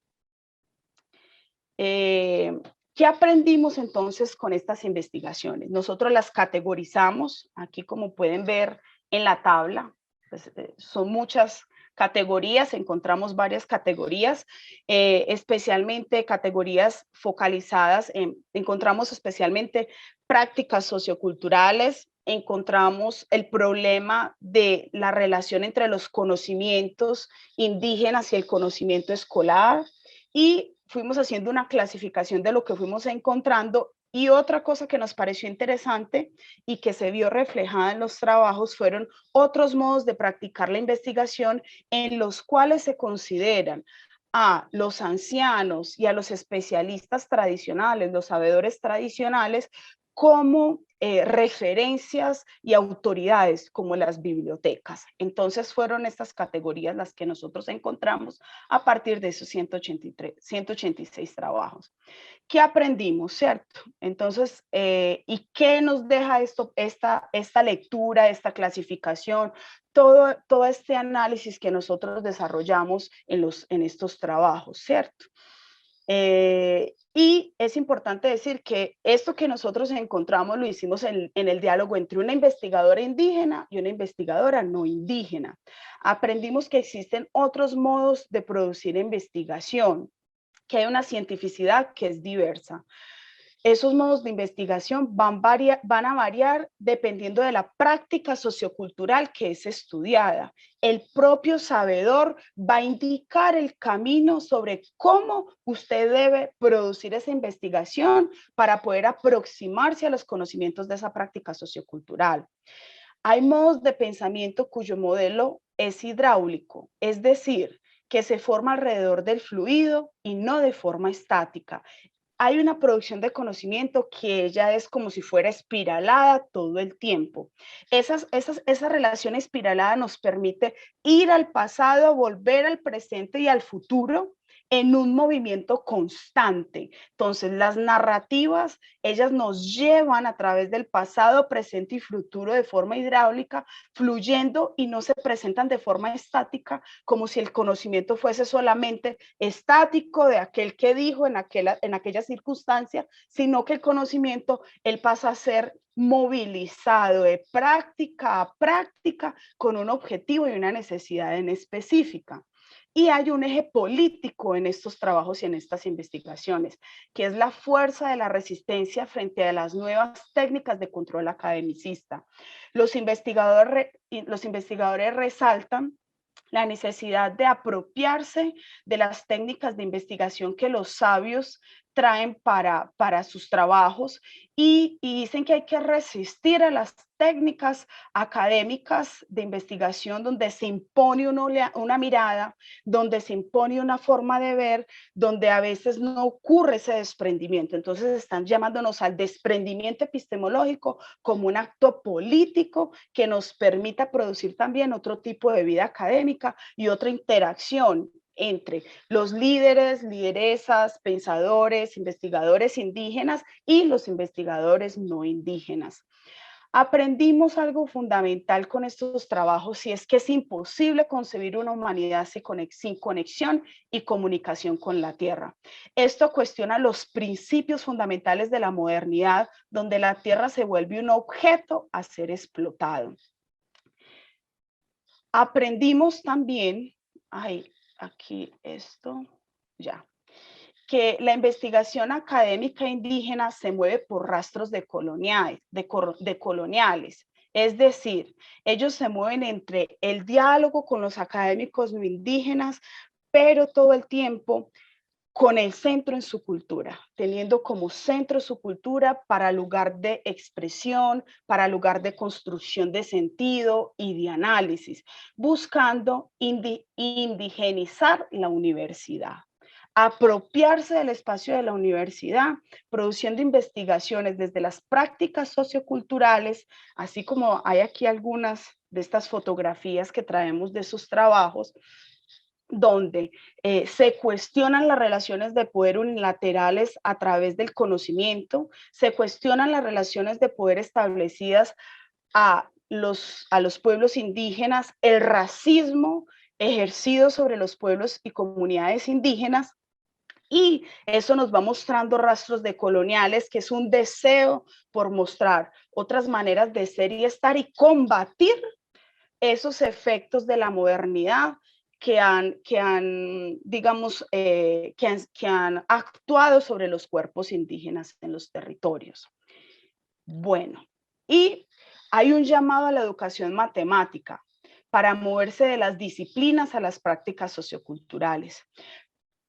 ¿Qué aprendimos entonces con estas investigaciones? Nosotros las categorizamos, aquí como pueden ver en la tabla, pues, son muchas categorías, encontramos varias categorías, especialmente categorías focalizadas encontramos especialmente prácticas socioculturales, encontramos el problema de la relación entre los conocimientos indígenas y el conocimiento escolar, y fuimos haciendo una clasificación de lo que fuimos encontrando. Y otra cosa que nos pareció interesante y que se vio reflejada en los trabajos fueron otros modos de practicar la investigación en los cuales se consideran a los ancianos y a los especialistas tradicionales, los sabedores tradicionales, como referencias y autoridades como las bibliotecas. Entonces fueron estas categorías las que nosotros encontramos a partir de esos 186 trabajos. ¿Qué aprendimos, cierto? Entonces, ¿y qué nos deja esta lectura, esta clasificación, todo este análisis que nosotros desarrollamos en estos trabajos, cierto? Y es importante decir que esto que nosotros encontramos lo hicimos en el diálogo entre una investigadora indígena y una investigadora no indígena. Aprendimos que existen otros modos de producir investigación, que hay una cientificidad que es diversa. Esos modos de investigación van a variar dependiendo de la práctica sociocultural que es estudiada. El propio sabedor va a indicar el camino sobre cómo usted debe producir esa investigación para poder aproximarse a los conocimientos de esa práctica sociocultural. Hay modos de pensamiento cuyo modelo es hidráulico, es decir, que se forma alrededor del fluido y no de forma estática. Hay una producción de conocimiento que ella es como si fuera espiralada todo el tiempo. Esa relación espiralada nos permite ir al pasado, volver al presente y al futuro en un movimiento constante. Entonces, las narrativas, ellas nos llevan a través del pasado, presente y futuro de forma hidráulica, fluyendo y no se presentan de forma estática, como si el conocimiento fuese solamente estático de aquel que dijo en aquella circunstancia, sino que el conocimiento, él pasa a ser movilizado de práctica a práctica con un objetivo y una necesidad en específica. Y hay un eje político en estos trabajos y en estas investigaciones, que es la fuerza de la resistencia frente a las nuevas técnicas de control academicista. Los investigadores resaltan la necesidad de apropiarse de las técnicas de investigación que los sabios traen para sus trabajos y dicen que hay que resistir a las técnicas académicas de investigación donde se impone una mirada, donde se impone una forma de ver, donde a veces no ocurre ese desprendimiento. Entonces están llamándonos al desprendimiento epistemológico como un acto político que nos permita producir también otro tipo de vida académica y otra interacción entre los líderes, lideresas, pensadores, investigadores indígenas y los investigadores no indígenas. Aprendimos algo fundamental con estos trabajos y es que es imposible concebir una humanidad sin conexión y comunicación con la tierra. Esto cuestiona los principios fundamentales de la modernidad, donde la tierra se vuelve un objeto a ser explotado. Aprendimos también, aquí esto, ya, que la investigación académica indígena se mueve por rastros de coloniales. Es decir, ellos se mueven entre el diálogo con los académicos no indígenas, pero todo el tiempo con el centro en su cultura, teniendo como centro su cultura para lugar de expresión, para lugar de construcción de sentido y de análisis, buscando indigenizar la universidad, apropiarse del espacio de la universidad, produciendo investigaciones desde las prácticas socioculturales, así como hay aquí algunas de estas fotografías que traemos de sus trabajos, donde se cuestionan las relaciones de poder unilaterales a través del conocimiento, se cuestionan las relaciones de poder establecidas a los pueblos indígenas, el racismo ejercido sobre los pueblos y comunidades indígenas, y eso nos va mostrando rastros de coloniales, que es un deseo por mostrar otras maneras de ser y estar y combatir esos efectos de la modernidad que han actuado sobre los cuerpos indígenas en los territorios. Bueno, y hay un llamado a la educación matemática para moverse de las disciplinas a las prácticas socioculturales.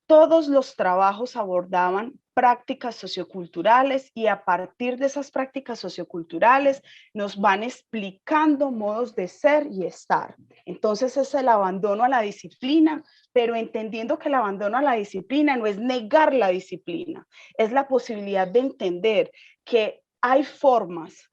Todos los trabajos abordaban prácticas socioculturales y a partir de esas prácticas socioculturales nos van explicando modos de ser y estar. Entonces es el abandono a la disciplina, pero entendiendo que el abandono a la disciplina no es negar la disciplina, es la posibilidad de entender que hay formas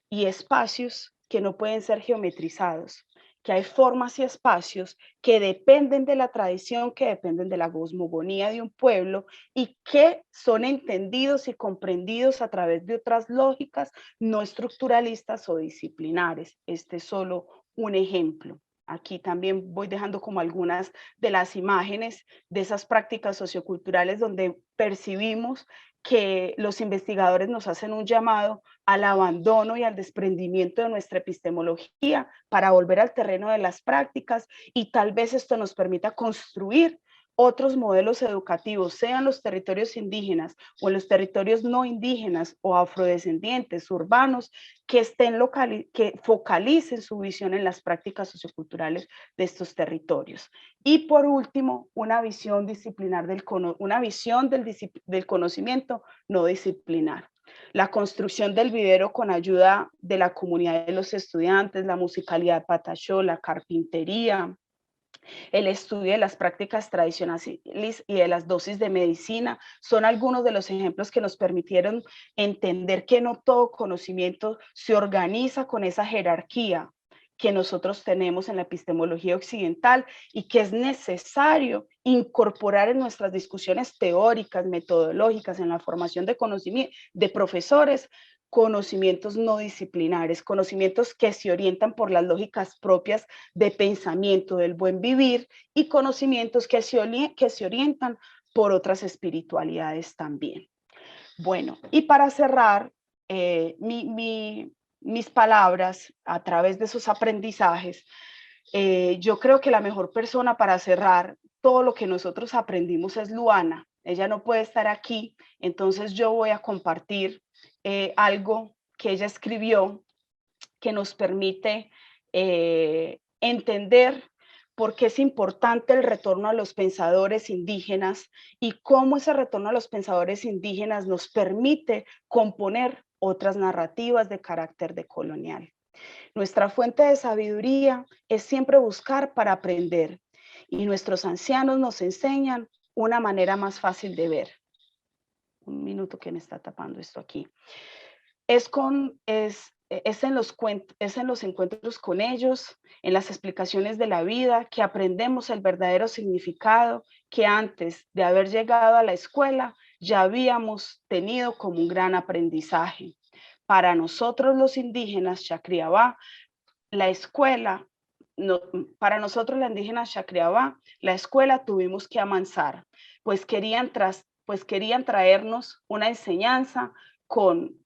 y espacios que no pueden ser geometrizados, que hay formas y espacios que dependen de la tradición, que dependen de la cosmogonía de un pueblo y que son entendidos y comprendidos a través de otras lógicas no estructuralistas o disciplinares. Este es solo un ejemplo. Aquí también voy dejando como algunas de las imágenes de esas prácticas socioculturales donde percibimos que los investigadores nos hacen un llamado al abandono y al desprendimiento de nuestra epistemología para volver al terreno de las prácticas y tal vez esto nos permita construir otros modelos educativos, sean los territorios indígenas o los territorios no indígenas o afrodescendientes, urbanos, que que focalicen su visión en las prácticas socioculturales de estos territorios. Y por último, una visión disciplinar del conocimiento no disciplinar. La construcción del vivero con ayuda de la comunidad de los estudiantes, la musicalidad patachó, la carpintería, el estudio de las prácticas tradicionales y de las dosis de medicina son algunos de los ejemplos que nos permitieron entender que no todo conocimiento se organiza con esa jerarquía que nosotros tenemos en la epistemología occidental y que es necesario incorporar en nuestras discusiones teóricas, metodológicas, en la formación de conocimiento de profesores, conocimientos no disciplinares, conocimientos que se orientan por las lógicas propias de pensamiento del buen vivir y conocimientos que se orientan por otras espiritualidades también. Bueno, y para cerrar mis palabras a través de esos aprendizajes, yo creo que la mejor persona para cerrar todo lo que nosotros aprendimos es Luana. Ella no puede estar aquí, entonces yo voy a compartir algo que ella escribió que nos permite entender por qué es importante el retorno a los pensadores indígenas y cómo ese retorno a los pensadores indígenas nos permite componer otras narrativas de carácter decolonial. Nuestra fuente de sabiduría es siempre buscar para aprender y nuestros ancianos nos enseñan una manera más fácil de ver. Un minuto que me está tapando esto aquí. Es en los encuentros con ellos, en las explicaciones de la vida, que aprendemos el verdadero significado que antes de haber llegado a la escuela ya habíamos tenido como un gran aprendizaje. Para nosotros los indígenas Chacriabá, la escuela, no, para nosotros la indígena Chacriabá, la escuela tuvimos que amansar, pues querían traernos una enseñanza con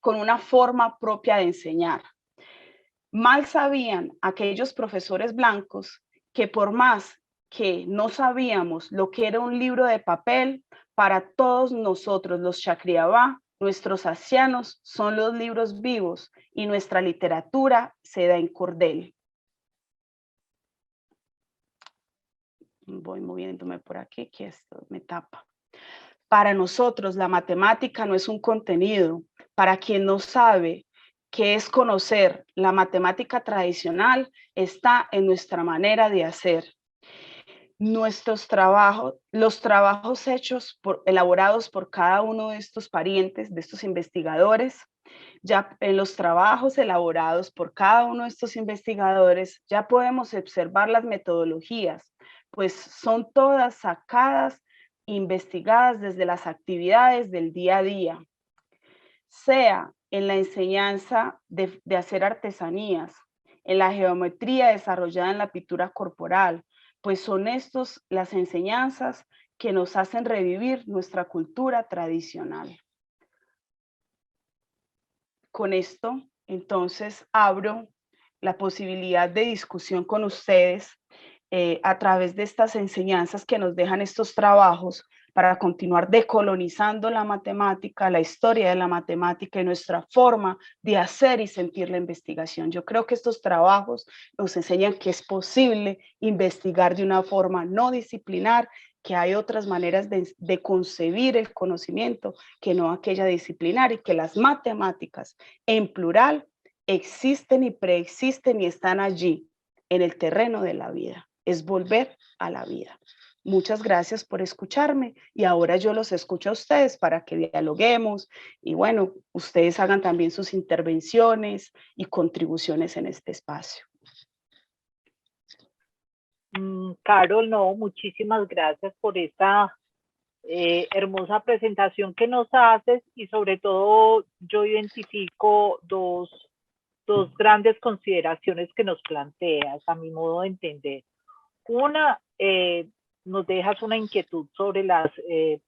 una forma propia de enseñar. Mal sabían aquellos profesores blancos que por más que no sabíamos lo que era un libro de papel, para todos nosotros los Chacriabá, nuestros ancianos son los libros vivos y nuestra literatura se da en cordel. Voy moviéndome por aquí, que esto me tapa. Para nosotros la matemática no es un contenido. Para quien no sabe qué es conocer, la matemática tradicional está en nuestra manera de hacer. Los trabajos elaborados por cada uno de estos parientes, de estos investigadores, ya en los trabajos elaborados por cada uno de estos investigadores, ya podemos observar las metodologías, pues son todas sacadas, investigadas desde las actividades del día a día, sea en la enseñanza de hacer artesanías, en la geometría desarrollada en la pintura corporal, pues son estos las enseñanzas que nos hacen revivir nuestra cultura tradicional. Con esto, entonces, abro la posibilidad de discusión con ustedes a través de estas enseñanzas que nos dejan estos trabajos para continuar decolonizando la matemática, la historia de la matemática y nuestra forma de hacer y sentir la investigación. Yo creo que estos trabajos nos enseñan que es posible investigar de una forma no disciplinar, que hay otras maneras de concebir el conocimiento que no aquella disciplinar y que las matemáticas en plural existen y preexisten y están allí en el terreno de la vida. Es volver a la vida. Muchas gracias por escucharme y ahora yo los escucho a ustedes para que dialoguemos y bueno, ustedes hagan también sus intervenciones y contribuciones en este espacio. Carol, no, muchísimas gracias por esta hermosa presentación que nos haces y sobre todo yo identifico dos grandes consideraciones que nos planteas a mi modo de entender. Una, nos dejas una inquietud sobre las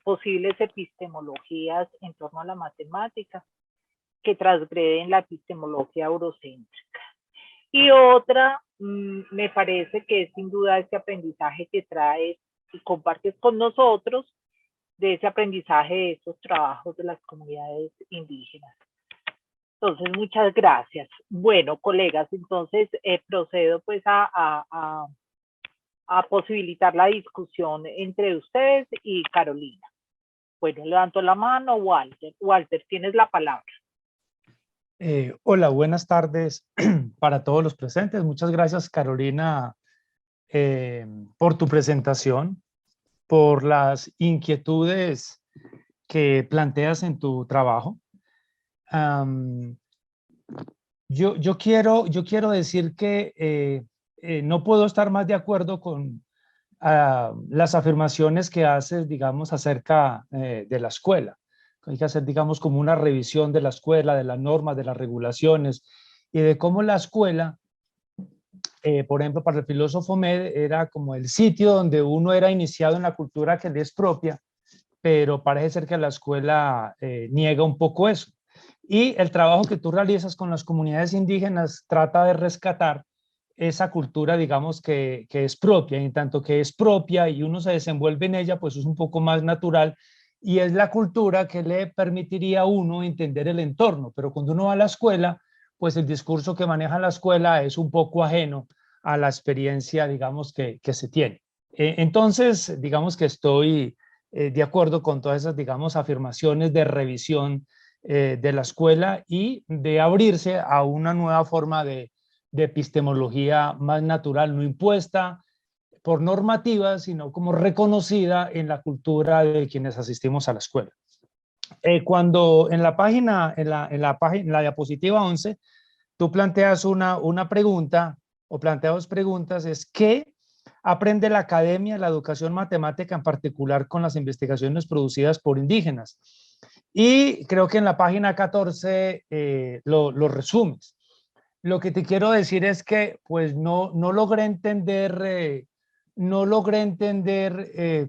posibles epistemologías en torno a la matemática que transgreden la epistemología eurocéntrica. Y otra, me parece que es sin duda este aprendizaje que traes y compartes con nosotros de ese aprendizaje de estos trabajos de las comunidades indígenas. Entonces, muchas gracias. Bueno, colegas, entonces procedo pues a posibilitar la discusión entre ustedes y Carolina. Bueno, levanto la mano, Walter. Walter, tienes la palabra. Hola, buenas tardes para todos los presentes. Muchas gracias, Carolina, por tu presentación, por las inquietudes que planteas en tu trabajo. Yo quiero decir que no puedo estar más de acuerdo con las afirmaciones que haces, digamos, acerca de la escuela. Hay que hacer, digamos, como una revisión de la escuela, de las normas, de las regulaciones y de cómo la escuela, por ejemplo, para el filósofo Med, era como el sitio donde uno era iniciado en la cultura que le es propia, pero parece ser que la escuela niega un poco eso. Y el trabajo que tú realizas con las comunidades indígenas trata de rescatar esa cultura, digamos, que es propia, y en tanto que es propia y uno se desenvuelve en ella, pues es un poco más natural y es la cultura que le permitiría a uno entender el entorno. Pero cuando uno va a la escuela, pues el discurso que maneja la escuela es un poco ajeno a la experiencia, digamos, que se tiene. Entonces, digamos que estoy de acuerdo con todas esas, digamos, afirmaciones de revisión de la escuela y de abrirse a una nueva forma de epistemología más natural, no impuesta por normativas, sino como reconocida en la cultura de quienes asistimos a la escuela. Cuando en la página, en la diapositiva 11, tú planteas una pregunta o planteas dos preguntas, es ¿qué aprende la academia, la educación matemática en particular con las investigaciones producidas por indígenas? Y creo que en la página 14 lo resumes. Lo que te quiero decir es que pues no logré entender,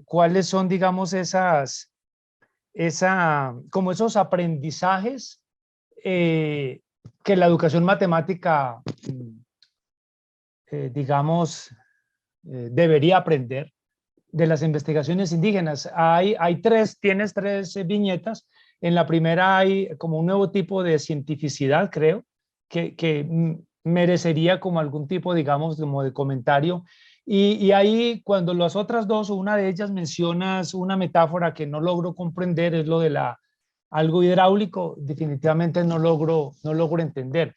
cuáles son, digamos, como esos aprendizajes que la educación matemática, digamos, debería aprender de las investigaciones indígenas. Tienes tres viñetas. En la primera hay como un nuevo tipo de cientificidad, creo, que merecería como algún tipo, digamos, como de comentario. Y ahí cuando las otras dos, o una de ellas, mencionas una metáfora que no logro comprender, es lo de algo hidráulico, definitivamente no logro entender.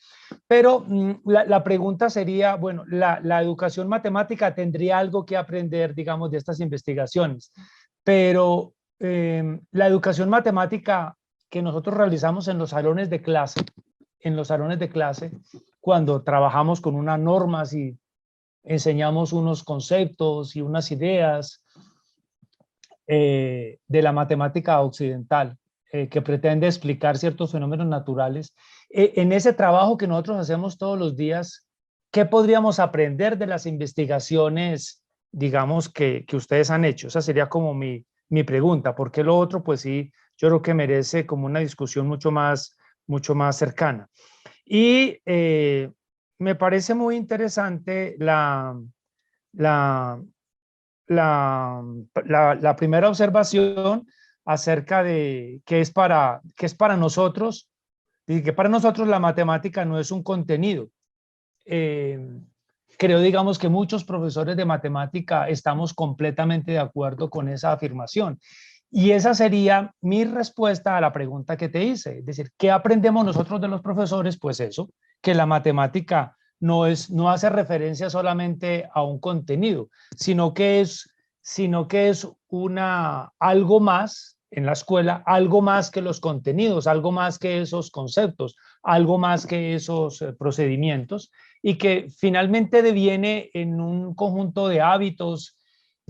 Pero la pregunta sería, bueno, la educación matemática tendría algo que aprender, digamos, de estas investigaciones, pero la educación matemática que nosotros realizamos en los salones de clase, cuando trabajamos con unas normas y enseñamos unos conceptos y unas ideas de la matemática occidental, que pretende explicar ciertos fenómenos naturales, en ese trabajo que nosotros hacemos todos los días, ¿qué podríamos aprender de las investigaciones, digamos, que ustedes han hecho? Esa sería como mi pregunta, porque lo otro, pues sí, yo creo que merece como una discusión mucho más cercana. Y me parece muy interesante la primera observación acerca de qué es para nosotros, y que para nosotros la matemática no es un contenido. Creo, digamos, que muchos profesores de matemática estamos completamente de acuerdo con esa afirmación. Y esa sería mi respuesta a la pregunta que te hice. Es decir, ¿qué aprendemos nosotros de los profesores? Pues eso, que la matemática no hace referencia solamente a un contenido, sino que es algo más en la escuela, algo más que los contenidos, algo más que esos conceptos, algo más que esos procedimientos, y que finalmente deviene en un conjunto de hábitos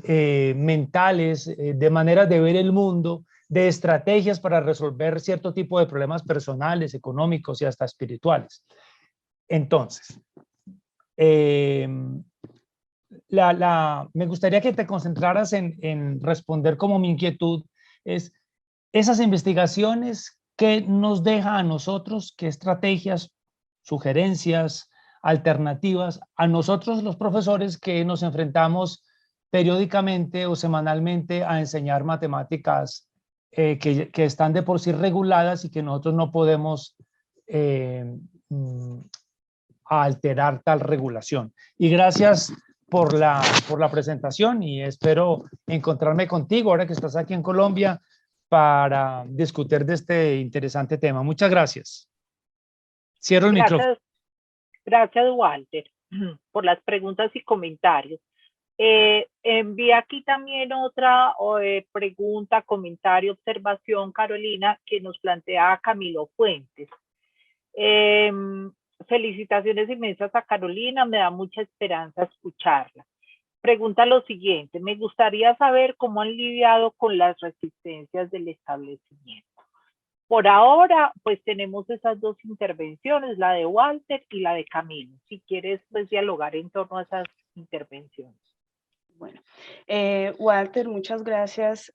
mentales, de maneras de ver el mundo, de estrategias para resolver cierto tipo de problemas personales, económicos y hasta espirituales. Entonces, me gustaría que te concentraras en responder como mi inquietud es esas investigaciones que nos deja a nosotros, qué estrategias, sugerencias, alternativas a nosotros los profesores que nos enfrentamos periódicamente o semanalmente a enseñar matemáticas que están de por sí reguladas y que nosotros no podemos alterar tal regulación. Y gracias por la presentación y espero encontrarme contigo ahora que estás aquí en Colombia para discutir de este interesante tema. Muchas gracias. Cierro el micrófono. Gracias, Walter, por las preguntas y comentarios. Envié aquí también otra pregunta, comentario, observación, Carolina, que nos plantea Camilo Fuentes. Felicitaciones inmensas a Carolina, me da mucha esperanza escucharla. Pregunta lo siguiente: me gustaría saber cómo han lidiado con las resistencias del establecimiento. Por ahora, pues tenemos esas dos intervenciones, la de Walter y la de Camilo. Si quieres, pues dialogar en torno a esas intervenciones. Bueno, Walter, muchas gracias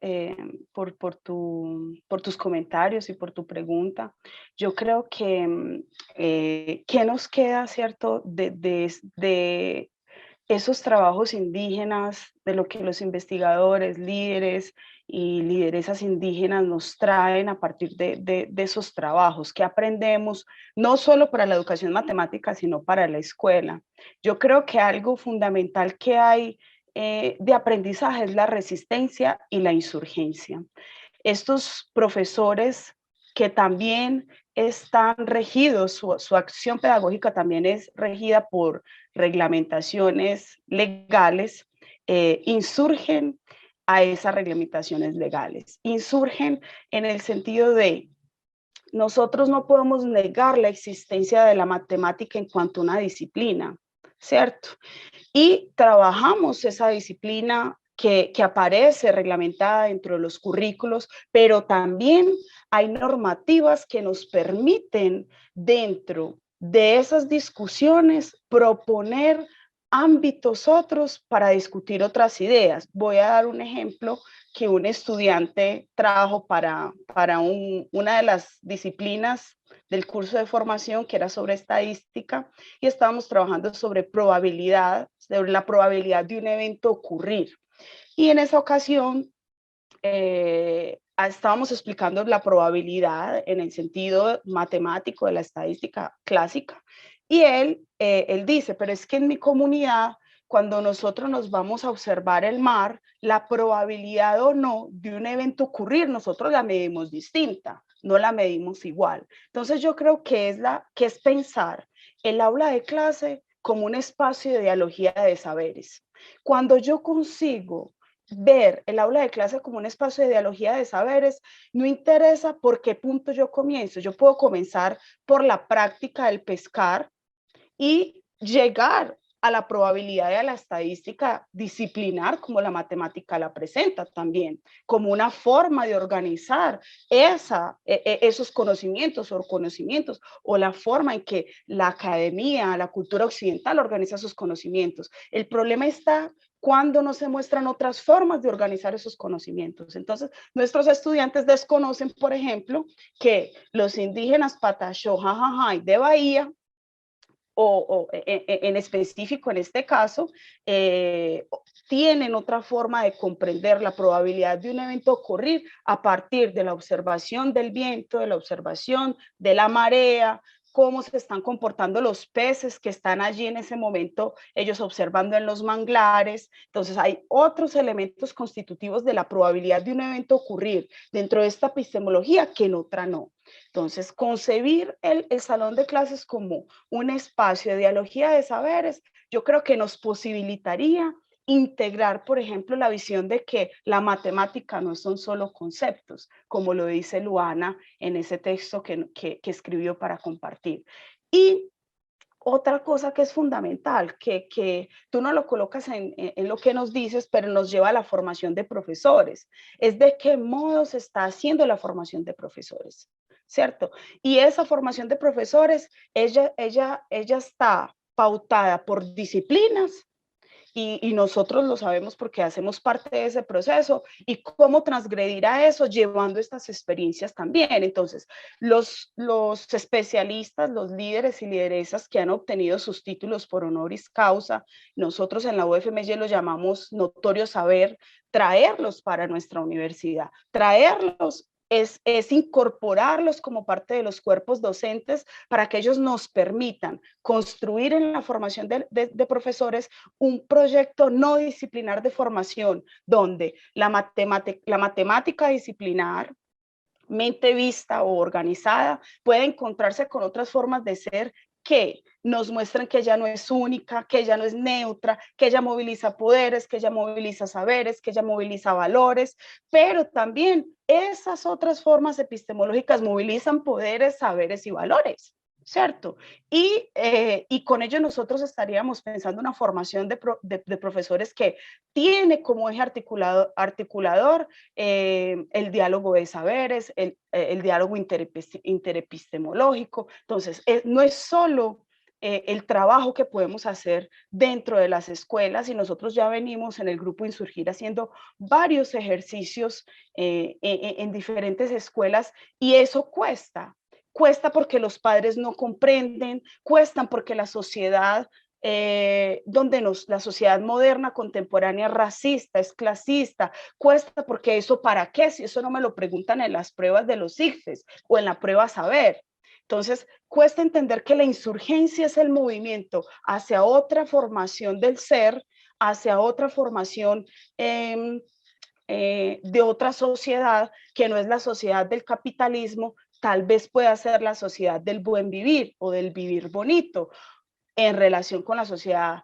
por tus comentarios y por tu pregunta. Yo creo que ¿qué nos queda, cierto, de esos trabajos indígenas, de lo que los investigadores, líderes y lideresas indígenas nos traen a partir de esos trabajos? ¿Qué aprendemos, no solo para la educación matemática, sino para la escuela? Yo creo que algo fundamental que hay de aprendizaje es la resistencia y la insurgencia. Estos profesores que también están regidos, su acción pedagógica también es regida por reglamentaciones legales, insurgen a esas reglamentaciones legales. Insurgen en el sentido de nosotros no podemos negar la existencia de la matemática en cuanto a una disciplina, ¿cierto? Y trabajamos esa disciplina que aparece reglamentada dentro de los currículos, pero también hay normativas que nos permiten dentro de esas discusiones proponer ámbitos otros para discutir otras ideas. Voy a dar un ejemplo que un estudiante trajo para una de las disciplinas del curso de formación, que era sobre estadística, y estábamos trabajando sobre probabilidad, sobre la probabilidad de un evento ocurrir. Y en esa ocasión estábamos explicando la probabilidad en el sentido matemático de la estadística clásica, y él dice, pero es que en mi comunidad, cuando nosotros nos vamos a observar el mar, la probabilidad o no de un evento ocurrir, nosotros la medimos distinta, no la medimos igual. Entonces yo creo que es pensar el aula de clase como un espacio de dialogía de saberes. Cuando yo consigo ver el aula de clase como un espacio de dialogía de saberes, no interesa por qué punto yo comienzo. Yo puedo comenzar por la práctica del pescar y llegar a la probabilidad y a la estadística disciplinar, como la matemática la presenta también, como una forma de organizar esos conocimientos o la forma en que la academia, la cultura occidental organiza sus conocimientos. El problema está cuando no se muestran otras formas de organizar esos conocimientos. Entonces, nuestros estudiantes desconocen, por ejemplo, que los indígenas Pataxó, Jajajay de Bahía, o en específico en este caso, tienen otra forma de comprender la probabilidad de un evento ocurrir a partir de la observación del viento, de la observación de la marea, cómo se están comportando los peces que están allí en ese momento, ellos observando en los manglares. Entonces hay otros elementos constitutivos de la probabilidad de un evento ocurrir dentro de esta epistemología que en otra no. Entonces, concebir el salón de clases como un espacio de dialogía de saberes, yo creo que nos posibilitaría integrar, por ejemplo, la visión de que la matemática no son solo conceptos, como lo dice Luana en ese texto que escribió para compartir. Y otra cosa que es fundamental, que tú no lo colocas en lo que nos dices, pero nos lleva a la formación de profesores, es de qué modo se está haciendo la formación de profesores, ¿cierto? Y esa formación de profesores, ella está pautada por disciplinas y nosotros lo sabemos porque hacemos parte de ese proceso, y cómo transgredir a eso llevando estas experiencias también. Entonces, los especialistas, los líderes y lideresas que han obtenido sus títulos por honoris causa, nosotros en la UFMG lo llamamos notorio saber, traerlos para nuestra universidad, traerlos es incorporarlos como parte de los cuerpos docentes para que ellos nos permitan construir en la formación de profesores un proyecto no disciplinar de formación, donde la matemática disciplinar, mente vista o organizada, puede encontrarse con otras formas de ser que nos muestran que ella no es única, que ella no es neutra, que ella moviliza poderes, que ella moviliza saberes, que ella moviliza valores, pero también esas otras formas epistemológicas movilizan poderes, saberes y valores, ¿cierto? Y con ello nosotros estaríamos pensando una formación de profesores que tiene como eje articulador el diálogo de saberes, el diálogo interepistemológico. Entonces, no es solo el trabajo que podemos hacer dentro de las escuelas, y nosotros ya venimos en el grupo Insurgir haciendo varios ejercicios en diferentes escuelas, y eso cuesta. Cuesta porque los padres no comprenden, cuestan porque la sociedad la sociedad moderna, contemporánea, racista, es clasista, cuesta porque eso para qué, si eso no me lo preguntan en las pruebas de los ICFES o en la prueba saber. Entonces, cuesta entender que la insurgencia es el movimiento hacia otra formación del ser, hacia otra formación de otra sociedad que no es la sociedad del capitalismo, tal vez pueda ser la sociedad del buen vivir o del vivir bonito, en relación con la sociedad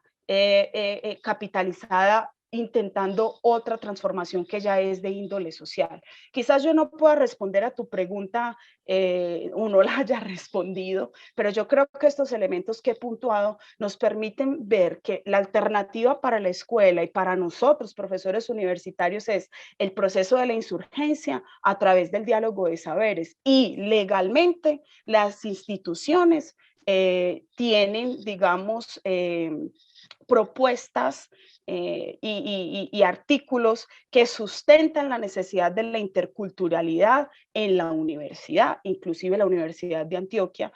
capitalizada, intentando otra transformación que ya es de índole social. Quizás yo no pueda responder a tu pregunta o no la haya respondido, pero yo creo que estos elementos que he puntuado nos permiten ver que la alternativa para la escuela y para nosotros, profesores universitarios, es el proceso de la insurgencia a través del diálogo de saberes, y legalmente las instituciones tienen, digamos, propuestas y artículos que sustentan la necesidad de la interculturalidad en la universidad. Inclusive la Universidad de Antioquia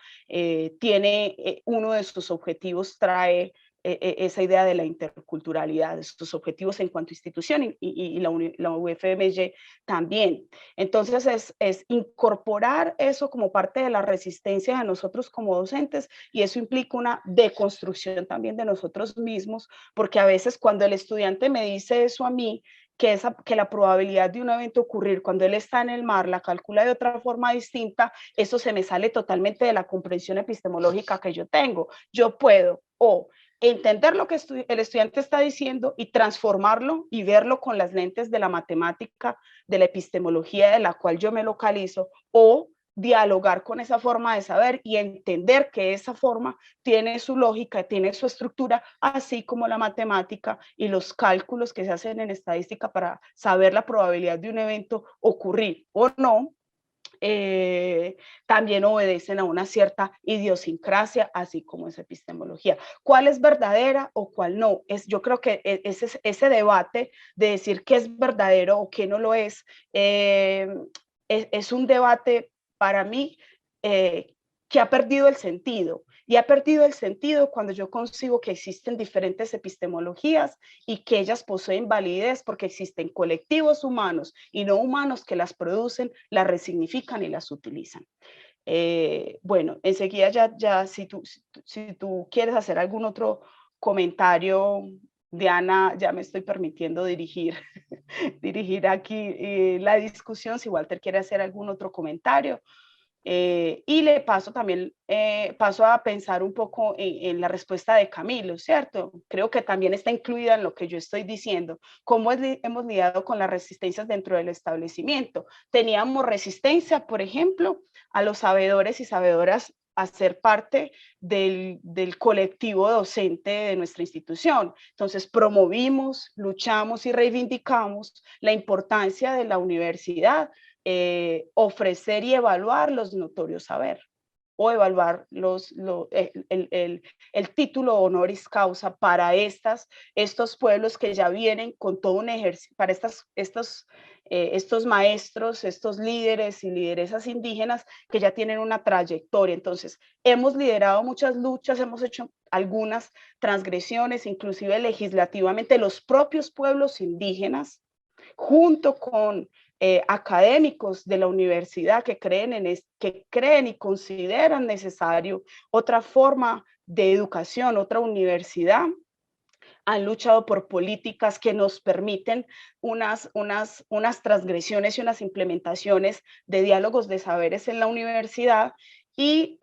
tiene uno de sus objetivos, trae esa idea de la interculturalidad, sus objetivos en cuanto a institución, y la UFMG también. Entonces es incorporar eso como parte de la resistencia de nosotros como docentes, y eso implica una deconstrucción también de nosotros mismos, porque a veces cuando el estudiante me dice eso a mí, que la probabilidad de un evento ocurrir cuando él está en el mar la calcula de otra forma distinta, eso se me sale totalmente de la comprensión epistemológica que yo tengo. Yo puedo entender lo que el estudiante está diciendo y transformarlo y verlo con las lentes de la matemática, de la epistemología de la cual yo me localizo, o dialogar con esa forma de saber y entender que esa forma tiene su lógica, tiene su estructura, así como la matemática y los cálculos que se hacen en estadística para saber la probabilidad de un evento ocurrir o no. También obedecen a una cierta idiosincrasia, así como esa epistemología. ¿Cuál es verdadera o cuál no? Yo creo que ese debate de decir qué es verdadero o qué no lo es un debate para mí que ha perdido el sentido. Y ha perdido el sentido cuando yo concibo que existen diferentes epistemologías y que ellas poseen validez porque existen colectivos humanos y no humanos que las producen, las resignifican y las utilizan. Bueno, enseguida ya si tú quieres hacer algún otro comentario, Diana, ya me estoy permitiendo dirigir aquí la discusión, si Walter quiere hacer algún otro comentario. Y le paso también, paso a pensar un poco en la respuesta de Camilo, ¿cierto? Creo que también está incluida en lo que yo estoy diciendo. ¿Cómo hemos lidiado con las resistencias dentro del establecimiento? Teníamos resistencia, por ejemplo, a los sabedores y sabedoras a ser parte del colectivo docente de nuestra institución. Entonces promovimos, luchamos y reivindicamos la importancia de la universidad, ofrecer y evaluar los notorios saber. o evaluar el título honoris causa para estos pueblos que ya vienen con todo un ejercicio, para estos maestros, estos líderes y lideresas indígenas que ya tienen una trayectoria. Entonces, hemos liderado muchas luchas, hemos hecho algunas transgresiones, inclusive legislativamente los propios pueblos indígenas, junto con académicos de la universidad que creen y consideran necesario otra forma de educación, otra universidad, han luchado por políticas que nos permiten unas transgresiones y unas implementaciones de diálogos de saberes en la universidad, y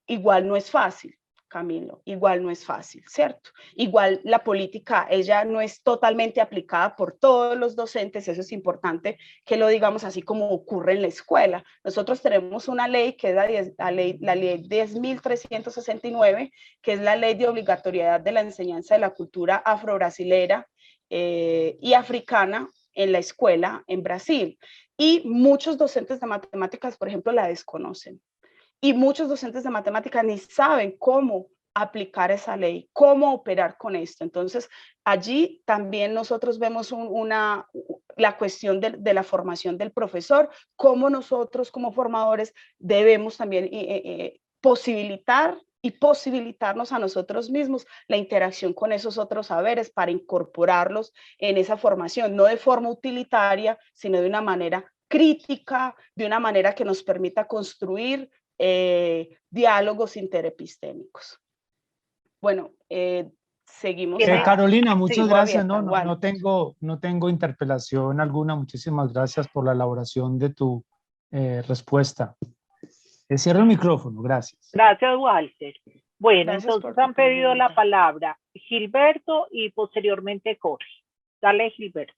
igual no es fácil. Camilo, igual no es fácil, ¿cierto? Igual la política, ella no es totalmente aplicada por todos los docentes, eso es importante que lo digamos, así como ocurre en la escuela. Nosotros tenemos una ley que es la ley 10.369, que es la ley de obligatoriedad de la enseñanza de la cultura afro-brasilera y africana en la escuela en Brasil. Y muchos docentes de matemáticas, por ejemplo, la desconocen. Y muchos docentes de matemáticas ni saben cómo aplicar esa ley, cómo operar con esto. Entonces, allí también nosotros vemos la cuestión de la formación del profesor, cómo nosotros como formadores debemos también posibilitar y posibilitarnos a nosotros mismos la interacción con esos otros saberes para incorporarlos en esa formación, no de forma utilitaria, sino de una manera crítica, de una manera que nos permita construir diálogos interepistémicos. Bueno, seguimos. Carolina, muchas sigo gracias. abierta, No tengo interpelación alguna. Muchísimas gracias por la elaboración de tu respuesta. Cierro el micrófono. Gracias. Gracias, Walter. Bueno, Gracias entonces han pedido la palabra Gilberto y posteriormente Jorge. Dale, Gilberto.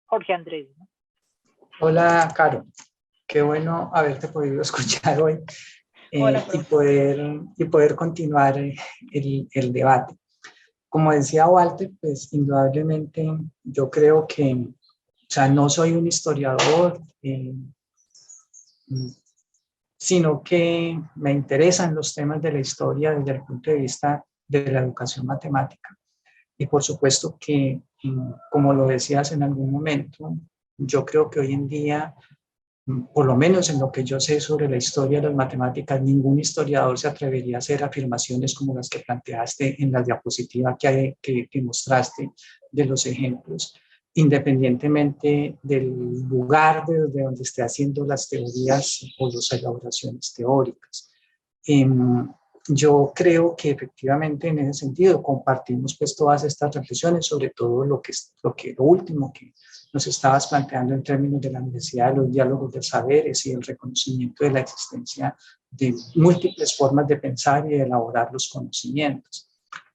Jorge Andrés, ¿no? Hola, Caro. Qué bueno haberte podido escuchar hoy y poder continuar el debate. Como decía Walter, pues indudablemente yo creo que, o sea, no soy un historiador, sino que me interesan los temas de la historia desde el punto de vista de la educación matemática. Y por supuesto que, como lo decías en algún momento, yo creo que hoy en día, por lo menos en lo que yo sé sobre la historia de las matemáticas, ningún historiador se atrevería a hacer afirmaciones como las que planteaste en la diapositiva que mostraste de los ejemplos, independientemente del lugar desde donde esté haciendo las teorías o las elaboraciones teóricas. Yo creo que efectivamente en ese sentido compartimos pues todas estas reflexiones, sobre todo lo último que nos estabas planteando en términos de la necesidad de los diálogos de saberes y el reconocimiento de la existencia de múltiples formas de pensar y de elaborar los conocimientos.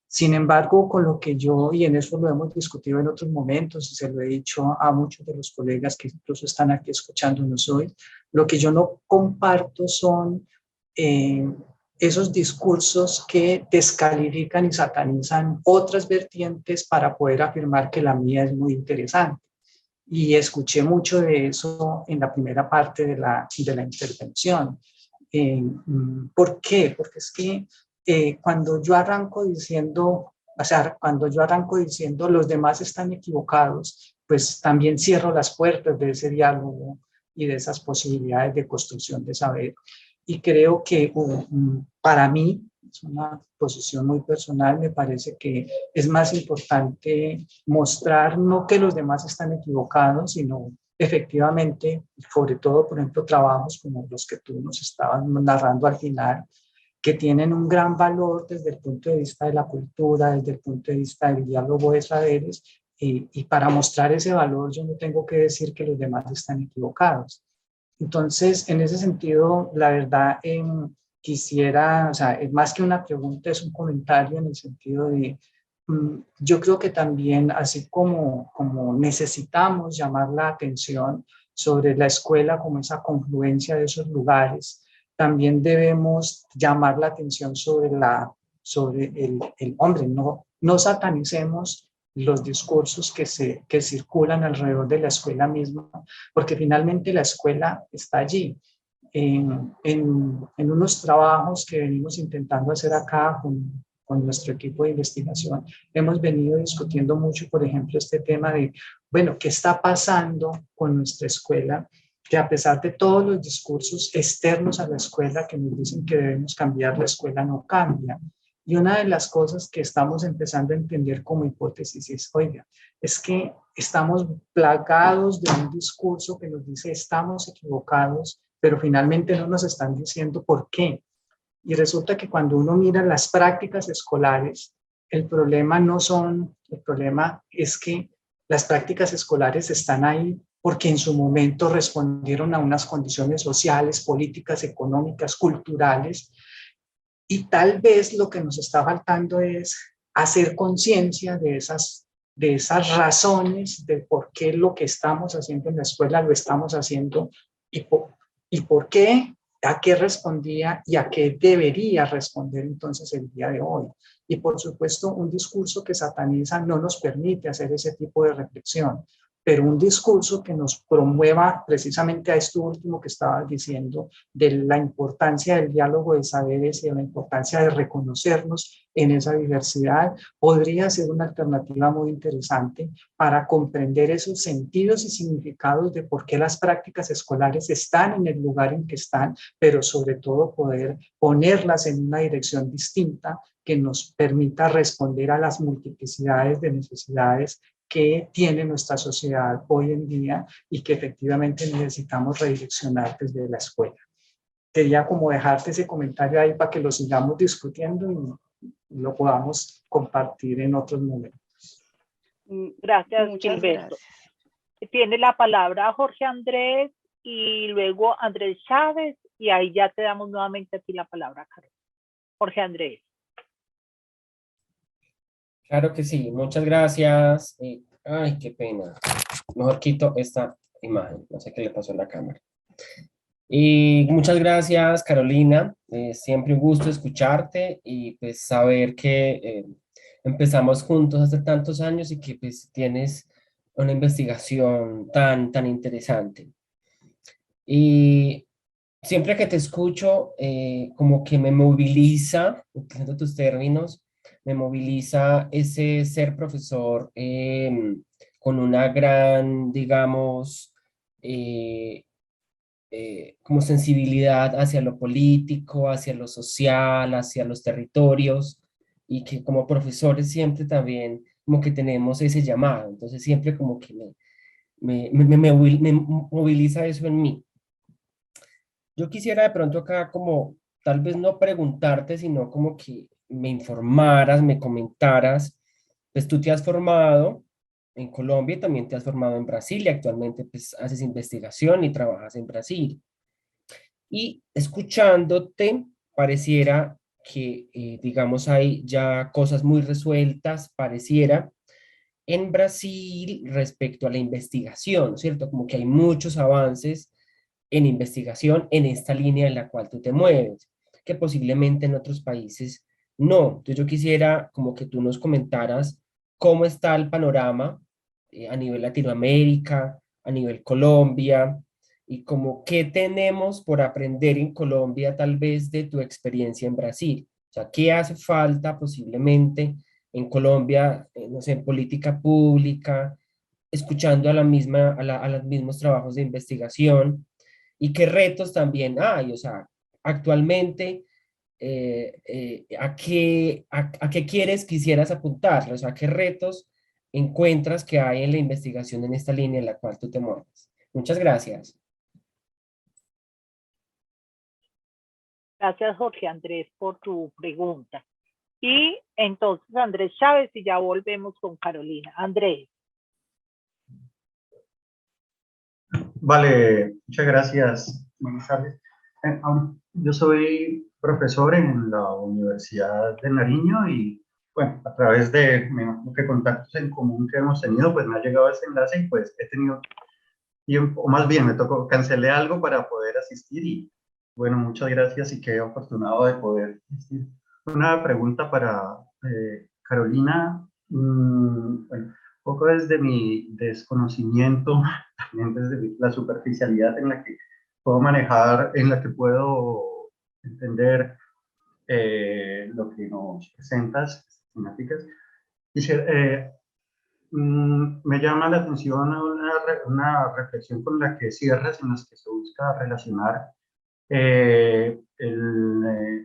Sin embargo, con lo que yo, y en eso lo hemos discutido en otros momentos y se lo he dicho a muchos de los colegas que incluso están aquí escuchándonos hoy, lo que yo no comparto son esos discursos que descalifican y satanizan otras vertientes para poder afirmar que la mía es muy interesante. Y escuché mucho de eso en la primera parte de la intervención. ¿Por qué? Porque es que cuando yo arranco diciendo los demás están equivocados, pues también cierro las puertas de ese diálogo y de esas posibilidades de construcción de saber. Y creo que para mí, es una posición muy personal, me parece que es más importante mostrar no que los demás están equivocados, sino efectivamente, sobre todo, por ejemplo, trabajos como los que tú nos estabas narrando al final, que tienen un gran valor desde el punto de vista de la cultura, desde el punto de vista del diálogo de saberes, y para mostrar ese valor yo no tengo que decir que los demás están equivocados. Entonces, en ese sentido, la verdad, quisiera, o sea, es más que una pregunta, es un comentario en el sentido de, yo creo que también, así como necesitamos llamar la atención sobre la escuela como esa confluencia de esos lugares, también debemos llamar la atención sobre el hombre, no satanicemos los discursos que circulan alrededor de la escuela misma, porque finalmente la escuela está allí. en unos trabajos que venimos intentando hacer acá con nuestro equipo de investigación, hemos venido discutiendo mucho, por ejemplo, este tema de, bueno, ¿qué está pasando con nuestra escuela? Que a pesar de todos los discursos externos a la escuela que nos dicen que debemos cambiar, la escuela no cambia. Y una de las cosas que estamos empezando a entender como hipótesis es, oiga, es que estamos plagados de un discurso que nos dice estamos equivocados, pero finalmente no nos están diciendo por qué. Y resulta que cuando uno mira las prácticas escolares, el problema es que las prácticas escolares están ahí porque en su momento respondieron a unas condiciones sociales, políticas, económicas, culturales, y tal vez lo que nos está faltando es hacer conciencia de esas razones de por qué lo que estamos haciendo en la escuela lo estamos haciendo y por qué, a qué respondía y a qué debería responder entonces el día de hoy. Y por supuesto, un discurso que sataniza no nos permite hacer ese tipo de reflexión, pero un discurso que nos promueva precisamente a esto último que estaba diciendo, de la importancia del diálogo de saberes y de la importancia de reconocernos en esa diversidad, podría ser una alternativa muy interesante para comprender esos sentidos y significados de por qué las prácticas escolares están en el lugar en que están, pero sobre todo poder ponerlas en una dirección distinta que nos permita responder a las multiplicidades de necesidades que tiene nuestra sociedad hoy en día y que efectivamente necesitamos redireccionar desde la escuela. Quería como dejarte ese comentario ahí para que lo sigamos discutiendo y lo podamos compartir en otros momentos. Gracias, Muchas Gilberto. gracias. Tiene la palabra Jorge Andrés y luego Andrés Chávez, y ahí ya te damos nuevamente a ti la palabra, Carol. Jorge Andrés. Claro que sí, muchas gracias. Ay, qué pena. Mejor quito esta imagen, no sé qué le pasó a la cámara. Y muchas gracias, Carolina. Siempre un gusto escucharte y pues saber que empezamos juntos hace tantos años y que pues tienes una investigación tan interesante. Y siempre que te escucho, como que me moviliza, utilizando tus términos, me moviliza ese ser profesor con una gran, digamos, como sensibilidad hacia lo político, hacia lo social, hacia los territorios, y que como profesores siempre también como que tenemos ese llamado, entonces siempre como que me moviliza eso en mí. Yo quisiera de pronto acá como, tal vez no preguntarte, sino como que me informaras, me comentaras, pues tú te has formado en Colombia y también te has formado en Brasil y actualmente pues haces investigación y trabajas en Brasil. Y escuchándote, pareciera que, digamos, hay ya cosas muy resueltas, pareciera, en Brasil respecto a la investigación, ¿cierto? Como que hay muchos avances en investigación en esta línea en la cual tú te mueves, que posiblemente en otros países no. Entonces yo quisiera como que tú nos comentaras cómo está el panorama a nivel Latinoamérica, a nivel Colombia, y como qué tenemos por aprender en Colombia tal vez de tu experiencia en Brasil. O sea, ¿qué hace falta posiblemente en Colombia, no sé, en política pública, escuchando a a los mismos trabajos de investigación? ¿Y qué retos también hay? O sea, actualmente, ¿a qué quisieras apuntar? O sea, ¿qué retos encuentras que hay en la investigación en esta línea en la cual tú te mueves? Muchas gracias. Gracias, Jorge Andrés, por tu pregunta. Y entonces Andrés Chávez y ya volvemos con Carolina. Andrés. Vale, muchas gracias. Buenas tardes. Yo soy profesor en la Universidad de Nariño y, bueno, a través de contactos en común que hemos tenido, pues me ha llegado ese enlace y pues he tenido tiempo, o más bien me tocó, cancelé algo para poder asistir y, bueno, muchas gracias y qué afortunado de poder asistir. Una pregunta para Carolina. Bueno, un poco desde mi desconocimiento, también desde la superficialidad en la que puedo manejar, en la que puedo entender lo que nos presentas, temáticas. Me llama la atención una reflexión con la que cierras, en las que se busca relacionar en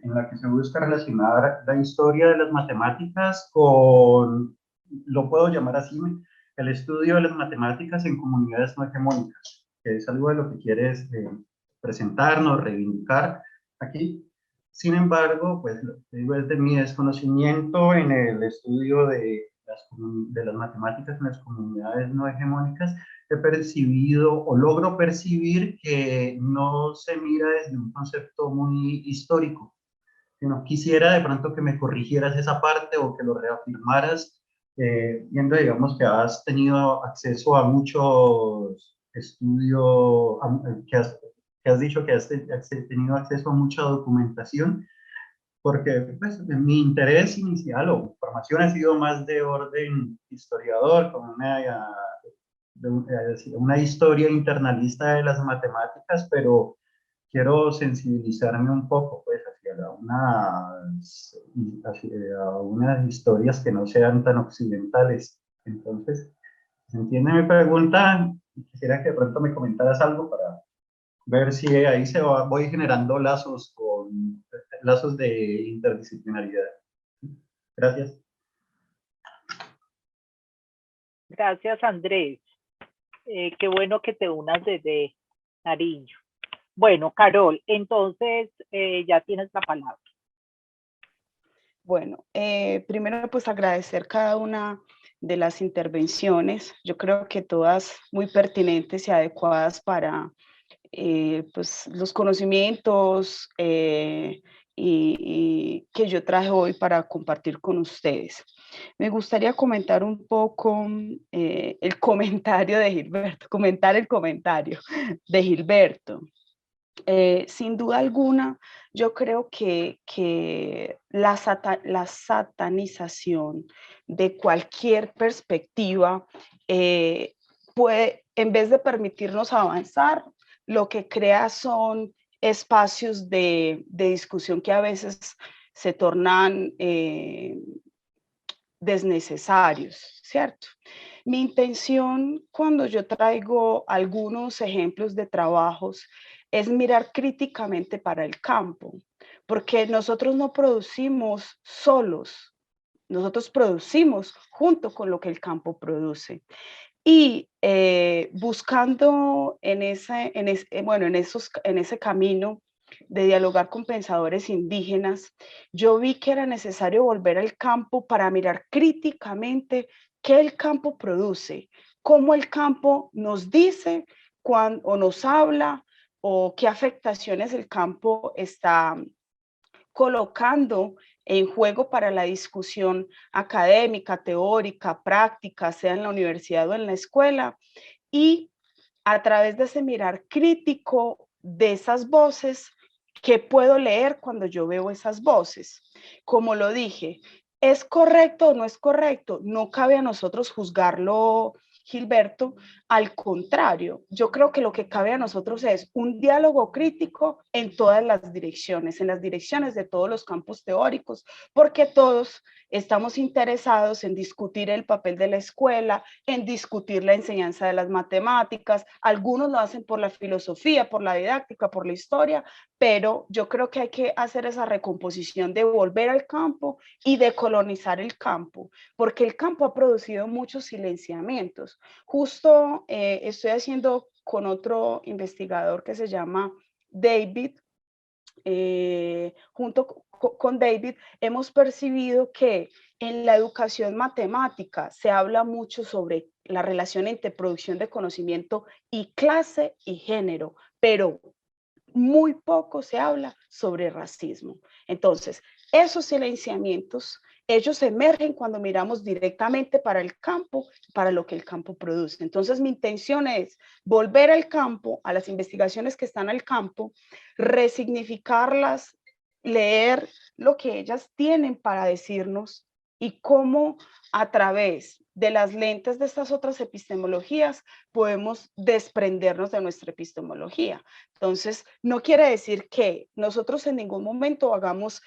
la que se busca relacionar la historia de las matemáticas con, lo puedo llamar así, el estudio de las matemáticas en comunidades no hegemónicas, que es algo de lo que quieres presentarnos, reivindicar aquí. Sin embargo, pues lo que digo es de mi desconocimiento en el estudio de las matemáticas en las comunidades no hegemónicas, he percibido o logro percibir que no se mira desde un concepto muy histórico, sino quisiera de pronto que me corrigieras esa parte o que lo reafirmaras, viendo, digamos, que has tenido acceso a muchos estudios, que has dicho que has tenido acceso a mucha documentación, porque pues, mi interés inicial o formación ha sido más de orden historiador, con una historia internalista de las matemáticas, pero quiero sensibilizarme un poco pues, hacia unas historias que no sean tan occidentales. Entonces, ¿se entiende mi pregunta? Quisiera que de pronto me comentaras algo para ver si ahí voy generando lazos de interdisciplinaridad. Gracias. Gracias, Andrés. Qué bueno que te unas desde Nariño. Bueno, Carol, entonces ya tienes la palabra. Bueno, primero pues agradecer cada una de las intervenciones. Yo creo que todas muy pertinentes y adecuadas para pues, los conocimientos y que yo traje hoy para compartir con ustedes. Me gustaría comentar un poco el comentario de Gilberto, comentar el comentario de Gilberto. Sin duda alguna, yo creo que la satanización de cualquier perspectiva puede, en vez de permitirnos avanzar, lo que crea son espacios de discusión que a veces se tornan desnecesarios, ¿cierto? Mi intención cuando yo traigo algunos ejemplos de trabajos es mirar críticamente para el campo, porque nosotros no producimos solos, nosotros producimos junto con lo que el campo produce. Y buscando en ese camino de dialogar con pensadores indígenas, yo vi que era necesario volver al campo para mirar críticamente qué el campo produce, cómo el campo nos dice o nos habla o qué afectaciones el campo está colocando en juego para la discusión académica, teórica, práctica, sea en la universidad o en la escuela, y a través de ese mirar crítico de esas voces, ¿qué puedo leer cuando yo veo esas voces? Como lo dije, ¿es correcto o no es correcto? No cabe a nosotros juzgarlo, Gilberto. Al contrario, yo creo que lo que cabe a nosotros es un diálogo crítico en todas las direcciones, en las direcciones de todos los campos teóricos, porque todos estamos interesados en discutir el papel de la escuela, en discutir la enseñanza de las matemáticas. Algunos lo hacen por la filosofía, por la didáctica, por la historia, pero yo creo que hay que hacer esa recomposición de volver al campo y de colonizar el campo, porque el campo ha producido muchos silenciamientos. Justo estoy haciendo con otro investigador que se llama David, junto con David, hemos percibido que en la educación matemática se habla mucho sobre la relación entre producción de conocimiento y clase y género, pero muy poco se habla sobre racismo. Entonces, esos silenciamientos, ellos emergen cuando miramos directamente para el campo, para lo que el campo produce. Entonces, mi intención es volver al campo, a las investigaciones que están al campo, resignificarlas, leer lo que ellas tienen para decirnos y cómo a través de las lentes de estas otras epistemologías, podemos desprendernos de nuestra epistemología. Entonces, no quiere decir que nosotros en ningún momento hagamos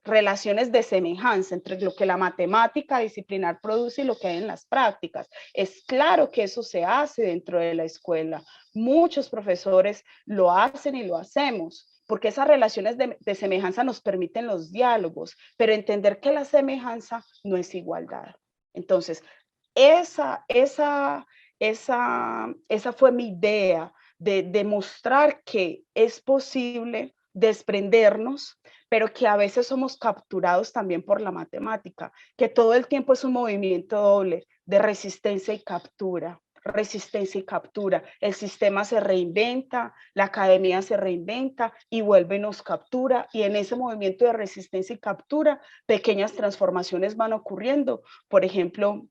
relaciones de semejanza entre lo que la matemática disciplinar produce y lo que hay en las prácticas. Es claro que eso se hace dentro de la escuela. Muchos profesores lo hacen y lo hacemos, porque esas relaciones de semejanza nos permiten los diálogos, pero entender que la semejanza no es igualdad. Entonces, esa fue mi idea de demostrar que es posible desprendernos, pero que a veces somos capturados también por la matemática, que todo el tiempo es un movimiento doble de resistencia y captura. Resistencia y captura. El sistema se reinventa, la academia se reinventa y vuelve y nos captura, y en ese movimiento de resistencia y captura, pequeñas transformaciones van ocurriendo. Por ejemplo,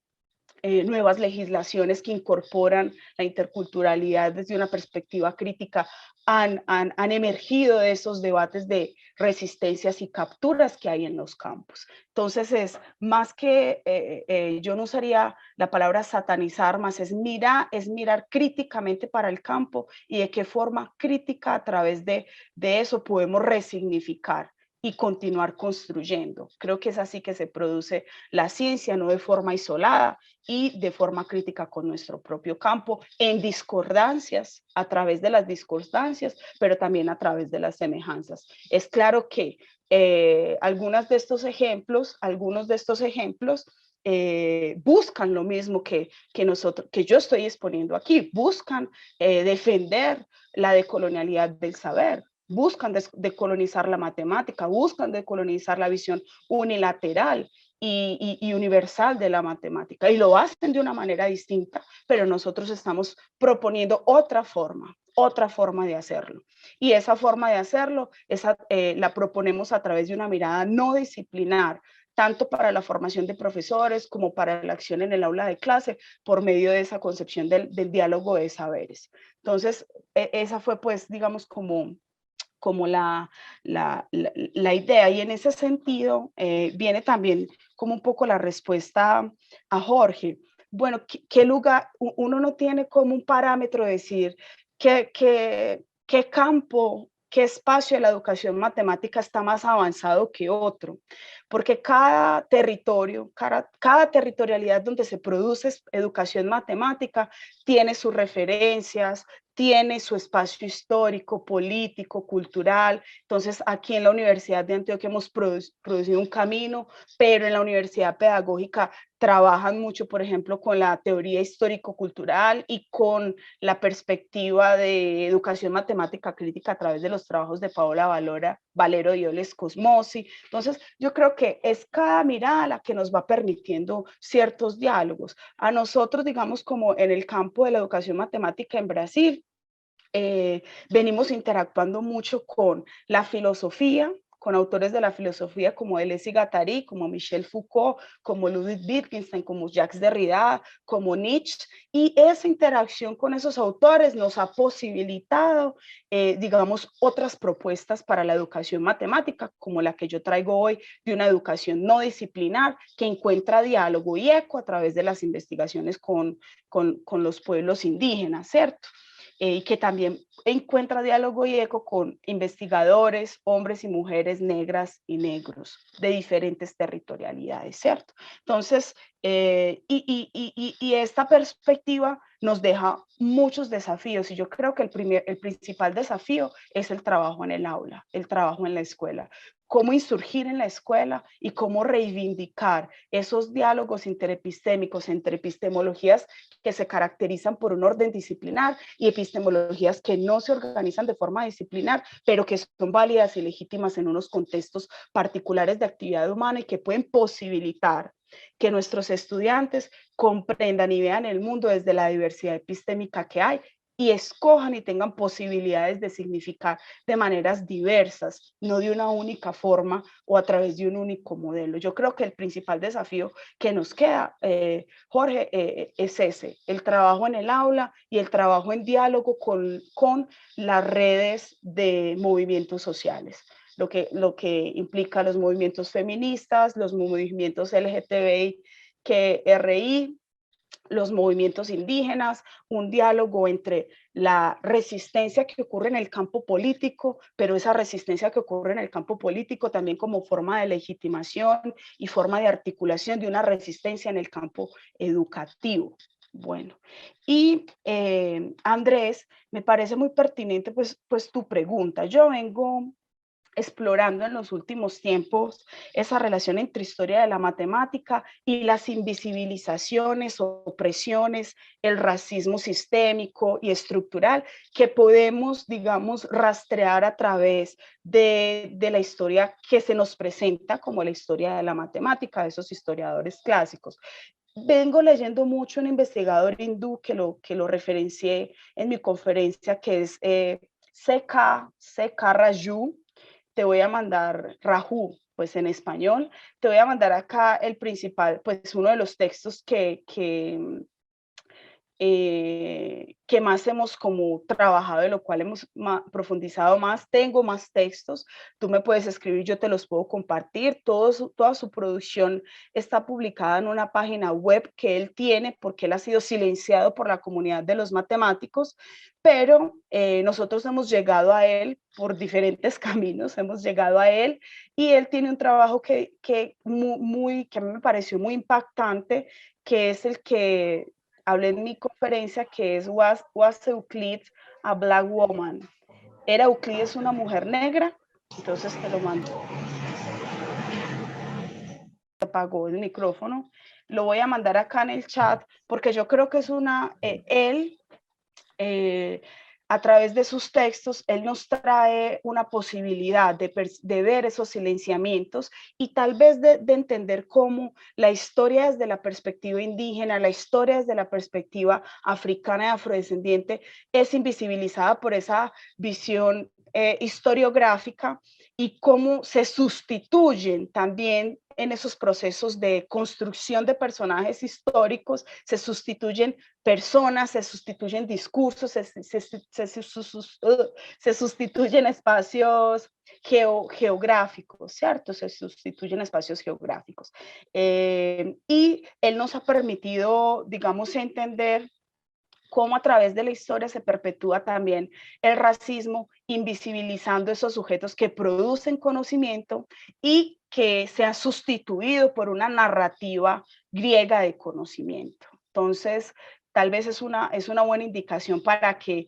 nuevas legislaciones que incorporan la interculturalidad desde una perspectiva crítica han emergido de esos debates de resistencias y capturas que hay en los campos. Entonces es más que, yo no usaría la palabra satanizar, más es mirar críticamente para el campo y de qué forma crítica a través de eso podemos resignificar y continuar construyendo. Creo que es así que se produce la ciencia, no de forma aislada y de forma crítica con nuestro propio campo, en discordancias, a través de las discordancias, pero también a través de las semejanzas. Es claro que algunos de estos ejemplos buscan lo mismo que yo estoy exponiendo aquí, buscan defender la decolonialidad del saber, buscan decolonizar la matemática, buscan decolonizar la visión unilateral y universal de la matemática, y lo hacen de una manera distinta, pero nosotros estamos proponiendo otra forma de hacerlo. Y esa forma de hacerlo la proponemos a través de una mirada no disciplinar, tanto para la formación de profesores como para la acción en el aula de clase, por medio de esa concepción del diálogo de saberes. Entonces, esa fue, pues, digamos, como la idea, y en ese sentido viene también como un poco la respuesta a Jorge. Bueno, ¿qué lugar? Uno no tiene como un parámetro de decir qué campo, qué espacio de la educación matemática está más avanzado que otro, porque cada territorio, cada territorialidad donde se produce educación matemática tiene sus referencias, tiene su espacio histórico, político, cultural. Entonces, aquí en la Universidad de Antioquia hemos producido un camino, pero en la Universidad Pedagógica trabajan mucho, por ejemplo, con la teoría histórico-cultural y con la perspectiva de educación matemática crítica a través de los trabajos de Paola Valero y Oles Cosmosi. Entonces, yo creo que es cada mirada la que nos va permitiendo ciertos diálogos. A nosotros, digamos, como en el campo de la educación matemática en Brasil, venimos interactuando mucho con la filosofía, con autores de la filosofía como Deleuze y Guattari, como Michel Foucault, como Ludwig Wittgenstein, como Jacques Derrida, como Nietzsche, y esa interacción con esos autores nos ha posibilitado, digamos, otras propuestas para la educación matemática, como la que yo traigo hoy, de una educación no disciplinar, que encuentra diálogo y eco a través de las investigaciones con los pueblos indígenas, ¿cierto? Y que también encuentra diálogo y eco con investigadores, hombres y mujeres negras y negros de diferentes territorialidades, ¿cierto? Entonces, y esta perspectiva nos deja muchos desafíos, y yo creo que el principal desafío es el trabajo en el aula, el trabajo en la escuela. Cómo insurgir en la escuela y cómo reivindicar esos diálogos interepistémicos entre epistemologías que se caracterizan por un orden disciplinar y epistemologías que no se organizan de forma disciplinar, pero que son válidas y legítimas en unos contextos particulares de actividad humana y que pueden posibilitar que nuestros estudiantes comprendan y vean el mundo desde la diversidad epistémica que hay y escojan y tengan posibilidades de significar de maneras diversas, no de una única forma o a través de un único modelo. Yo creo que el principal desafío que nos queda, Jorge, es ese, el trabajo en el aula y el trabajo en diálogo con las redes de movimientos sociales. Lo que implica los movimientos feministas, los movimientos LGTBI, RI, los movimientos indígenas, un diálogo entre la resistencia que ocurre en el campo político, pero esa resistencia que ocurre en el campo político también como forma de legitimación y forma de articulación de una resistencia en el campo educativo. Bueno, y Andrés, me parece muy pertinente pues tu pregunta. Yo vengo explorando en los últimos tiempos esa relación entre historia de la matemática y las invisibilizaciones, opresiones, el racismo sistémico y estructural que podemos, digamos, rastrear a través de la historia que se nos presenta como la historia de la matemática, de esos historiadores clásicos. Vengo leyendo mucho un investigador hindú que lo referencié en mi conferencia, que es C.K. Raju. Te voy a mandar Raju, pues en español. Te voy a mandar acá el principal, pues uno de los textos que más hemos como trabajado, de lo cual hemos profundizado más. Tengo más textos, tú me puedes escribir, yo te los puedo compartir. Toda su producción está publicada en una página web que él tiene, porque él ha sido silenciado por la comunidad de los matemáticos, pero nosotros hemos llegado a él por diferentes caminos, hemos llegado a él, y él tiene un trabajo que a mí me pareció muy impactante, que es el que hablé en mi conferencia, que es Was Euclid a Black Woman? ¿Era Euclides una mujer negra? Entonces te lo mando. Apagó el micrófono. Lo voy a mandar acá en el chat, porque yo creo que es a través de sus textos, él nos trae una posibilidad de ver esos silenciamientos y tal vez de entender cómo la historia desde la perspectiva indígena, la historia desde la perspectiva africana y afrodescendiente es invisibilizada por esa visión historiográfica, y cómo se sustituyen también en esos procesos de construcción de personajes históricos, se sustituyen personas, se sustituyen discursos, se sustituyen espacios geográficos, ¿cierto? Se sustituyen espacios geográficos. Y él nos ha permitido, digamos, entender cómo a través de la historia se perpetúa también el racismo, invisibilizando esos sujetos que producen conocimiento y que se han sustituido por una narrativa griega de conocimiento. Entonces, tal vez es una buena indicación para que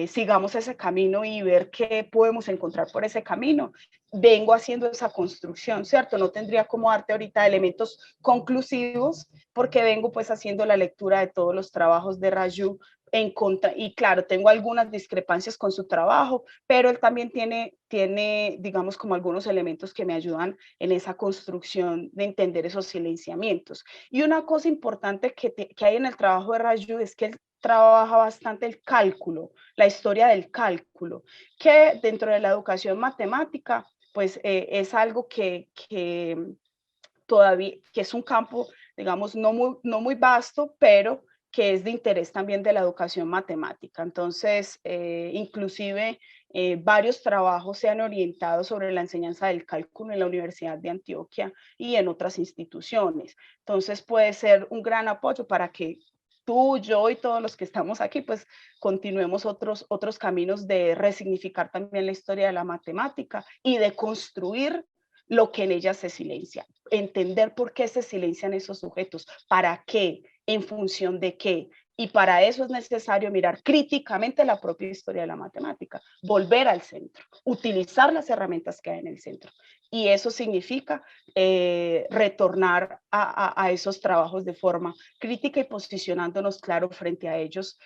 sigamos ese camino y ver qué podemos encontrar por ese camino. Vengo haciendo esa construcción, ¿cierto? No tendría como darte ahorita elementos conclusivos, porque vengo pues haciendo la lectura de todos los trabajos de Raju en contra, y claro, tengo algunas discrepancias con su trabajo, pero él también tiene, digamos, como algunos elementos que me ayudan en esa construcción de entender esos silenciamientos. Y una cosa importante que hay en el trabajo de Raju es que él trabaja bastante el cálculo, la historia del cálculo, que dentro de la educación matemática, pues es algo que todavía, que es un campo, digamos, no muy vasto, pero que es de interés también de la educación matemática. Entonces, inclusive varios trabajos se han orientado sobre la enseñanza del cálculo en la Universidad de Antioquia y en otras instituciones. Entonces, puede ser un gran apoyo para que tú, yo y todos los que estamos aquí, pues continuemos otros caminos de resignificar también la historia de la matemática y de construir lo que en ella se silencia, entender por qué se silencian esos sujetos, para qué, en función de qué. Y para eso es necesario mirar críticamente la propia historia de la matemática, volver al centro, utilizar las herramientas que hay en el centro. Y eso significa retornar a esos trabajos de forma crítica y posicionándonos claro frente a ellos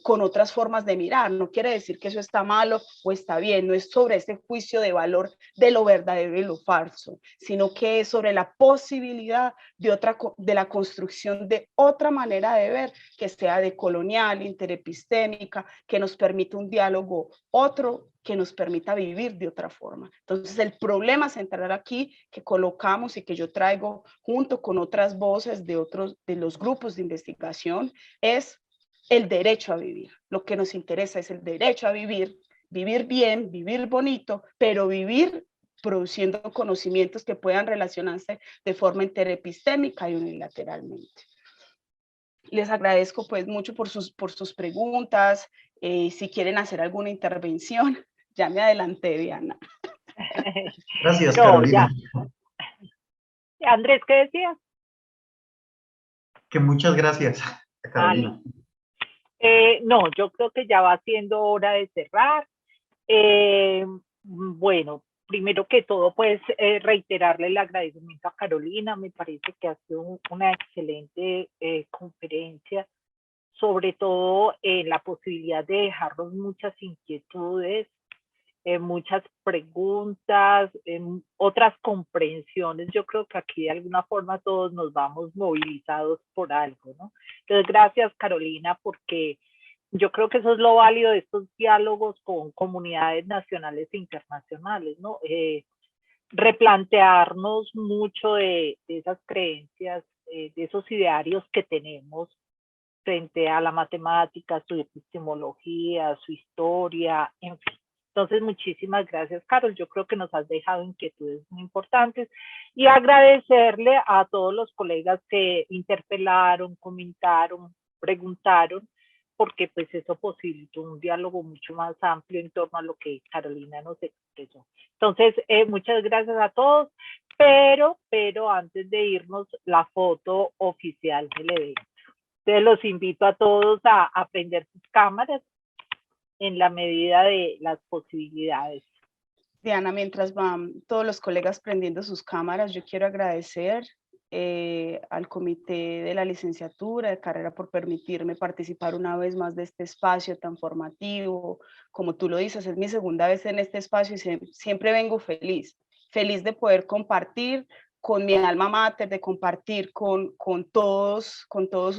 con otras formas de mirar. No quiere decir que eso está malo o está bien, no es sobre ese juicio de valor de lo verdadero y lo falso, sino que es sobre la posibilidad de la construcción de otra manera de ver, que sea decolonial, interepistémica, que nos permita un diálogo otro, que nos permita vivir de otra forma. Entonces, el problema central aquí que colocamos y que yo traigo junto con otras voces de los grupos de investigación es el derecho a vivir. Lo que nos interesa es el derecho a vivir, vivir bien, vivir bonito, pero vivir produciendo conocimientos que puedan relacionarse de forma interepistémica y unilateralmente. Les agradezco pues mucho por sus preguntas. Si quieren hacer alguna intervención, ya me adelanté, Diana. Gracias, No, Carolina. ya. Andrés, ¿qué decías? Que muchas gracias, Carolina. No, yo creo que ya va siendo hora de cerrar. Bueno, primero que todo, pues reiterarle el agradecimiento a Carolina. Me parece que ha sido una excelente conferencia, sobre todo la posibilidad de dejarnos muchas inquietudes, muchas preguntas, otras comprensiones. Yo creo que aquí de alguna forma todos nos vamos movilizados por algo, ¿no? Entonces, gracias, Carolina, porque yo creo que eso es lo válido de estos diálogos con comunidades nacionales e internacionales, ¿no? Replantearnos mucho de esas creencias, de esos idearios que tenemos frente a la matemática, su epistemología, su historia, en fin. Entonces, muchísimas gracias, Carol. Yo creo que nos has dejado inquietudes muy importantes y agradecerle a todos los colegas que interpelaron, comentaron, preguntaron, porque pues eso posibilitó un diálogo mucho más amplio en torno a lo que Carolina nos expresó. Entonces, muchas gracias a todos, pero antes de irnos, la foto oficial del evento. Entonces los invito a todos a prender sus cámaras en la medida de las posibilidades. Diana, mientras van todos los colegas prendiendo sus cámaras, yo quiero agradecer al comité de la licenciatura de carrera por permitirme participar una vez más de este espacio tan formativo. Como tú lo dices, es mi segunda vez en este espacio y siempre vengo feliz de poder compartir con mi alma mater, de compartir con todos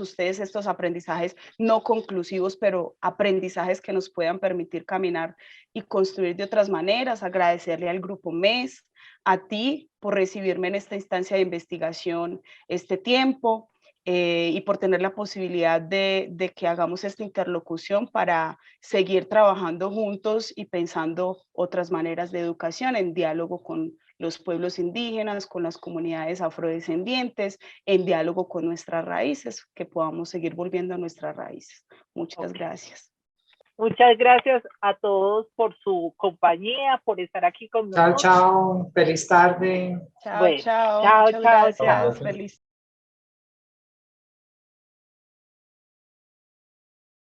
ustedes estos aprendizajes no conclusivos, pero aprendizajes que nos puedan permitir caminar y construir de otras maneras. Agradecerle al Grupo MES, a ti por recibirme en esta instancia de investigación este tiempo y por tener la posibilidad de que hagamos esta interlocución para seguir trabajando juntos y pensando otras maneras de educación en diálogo con los pueblos indígenas, con las comunidades afrodescendientes, en diálogo con nuestras raíces, que podamos seguir volviendo a nuestras raíces. Muchas gracias. Muchas gracias a todos por su compañía, por estar aquí con nosotros. Chao, chao. Feliz tarde. Chao, Bueno, chao. chao, Muchas chao, gracias. chao. Feliz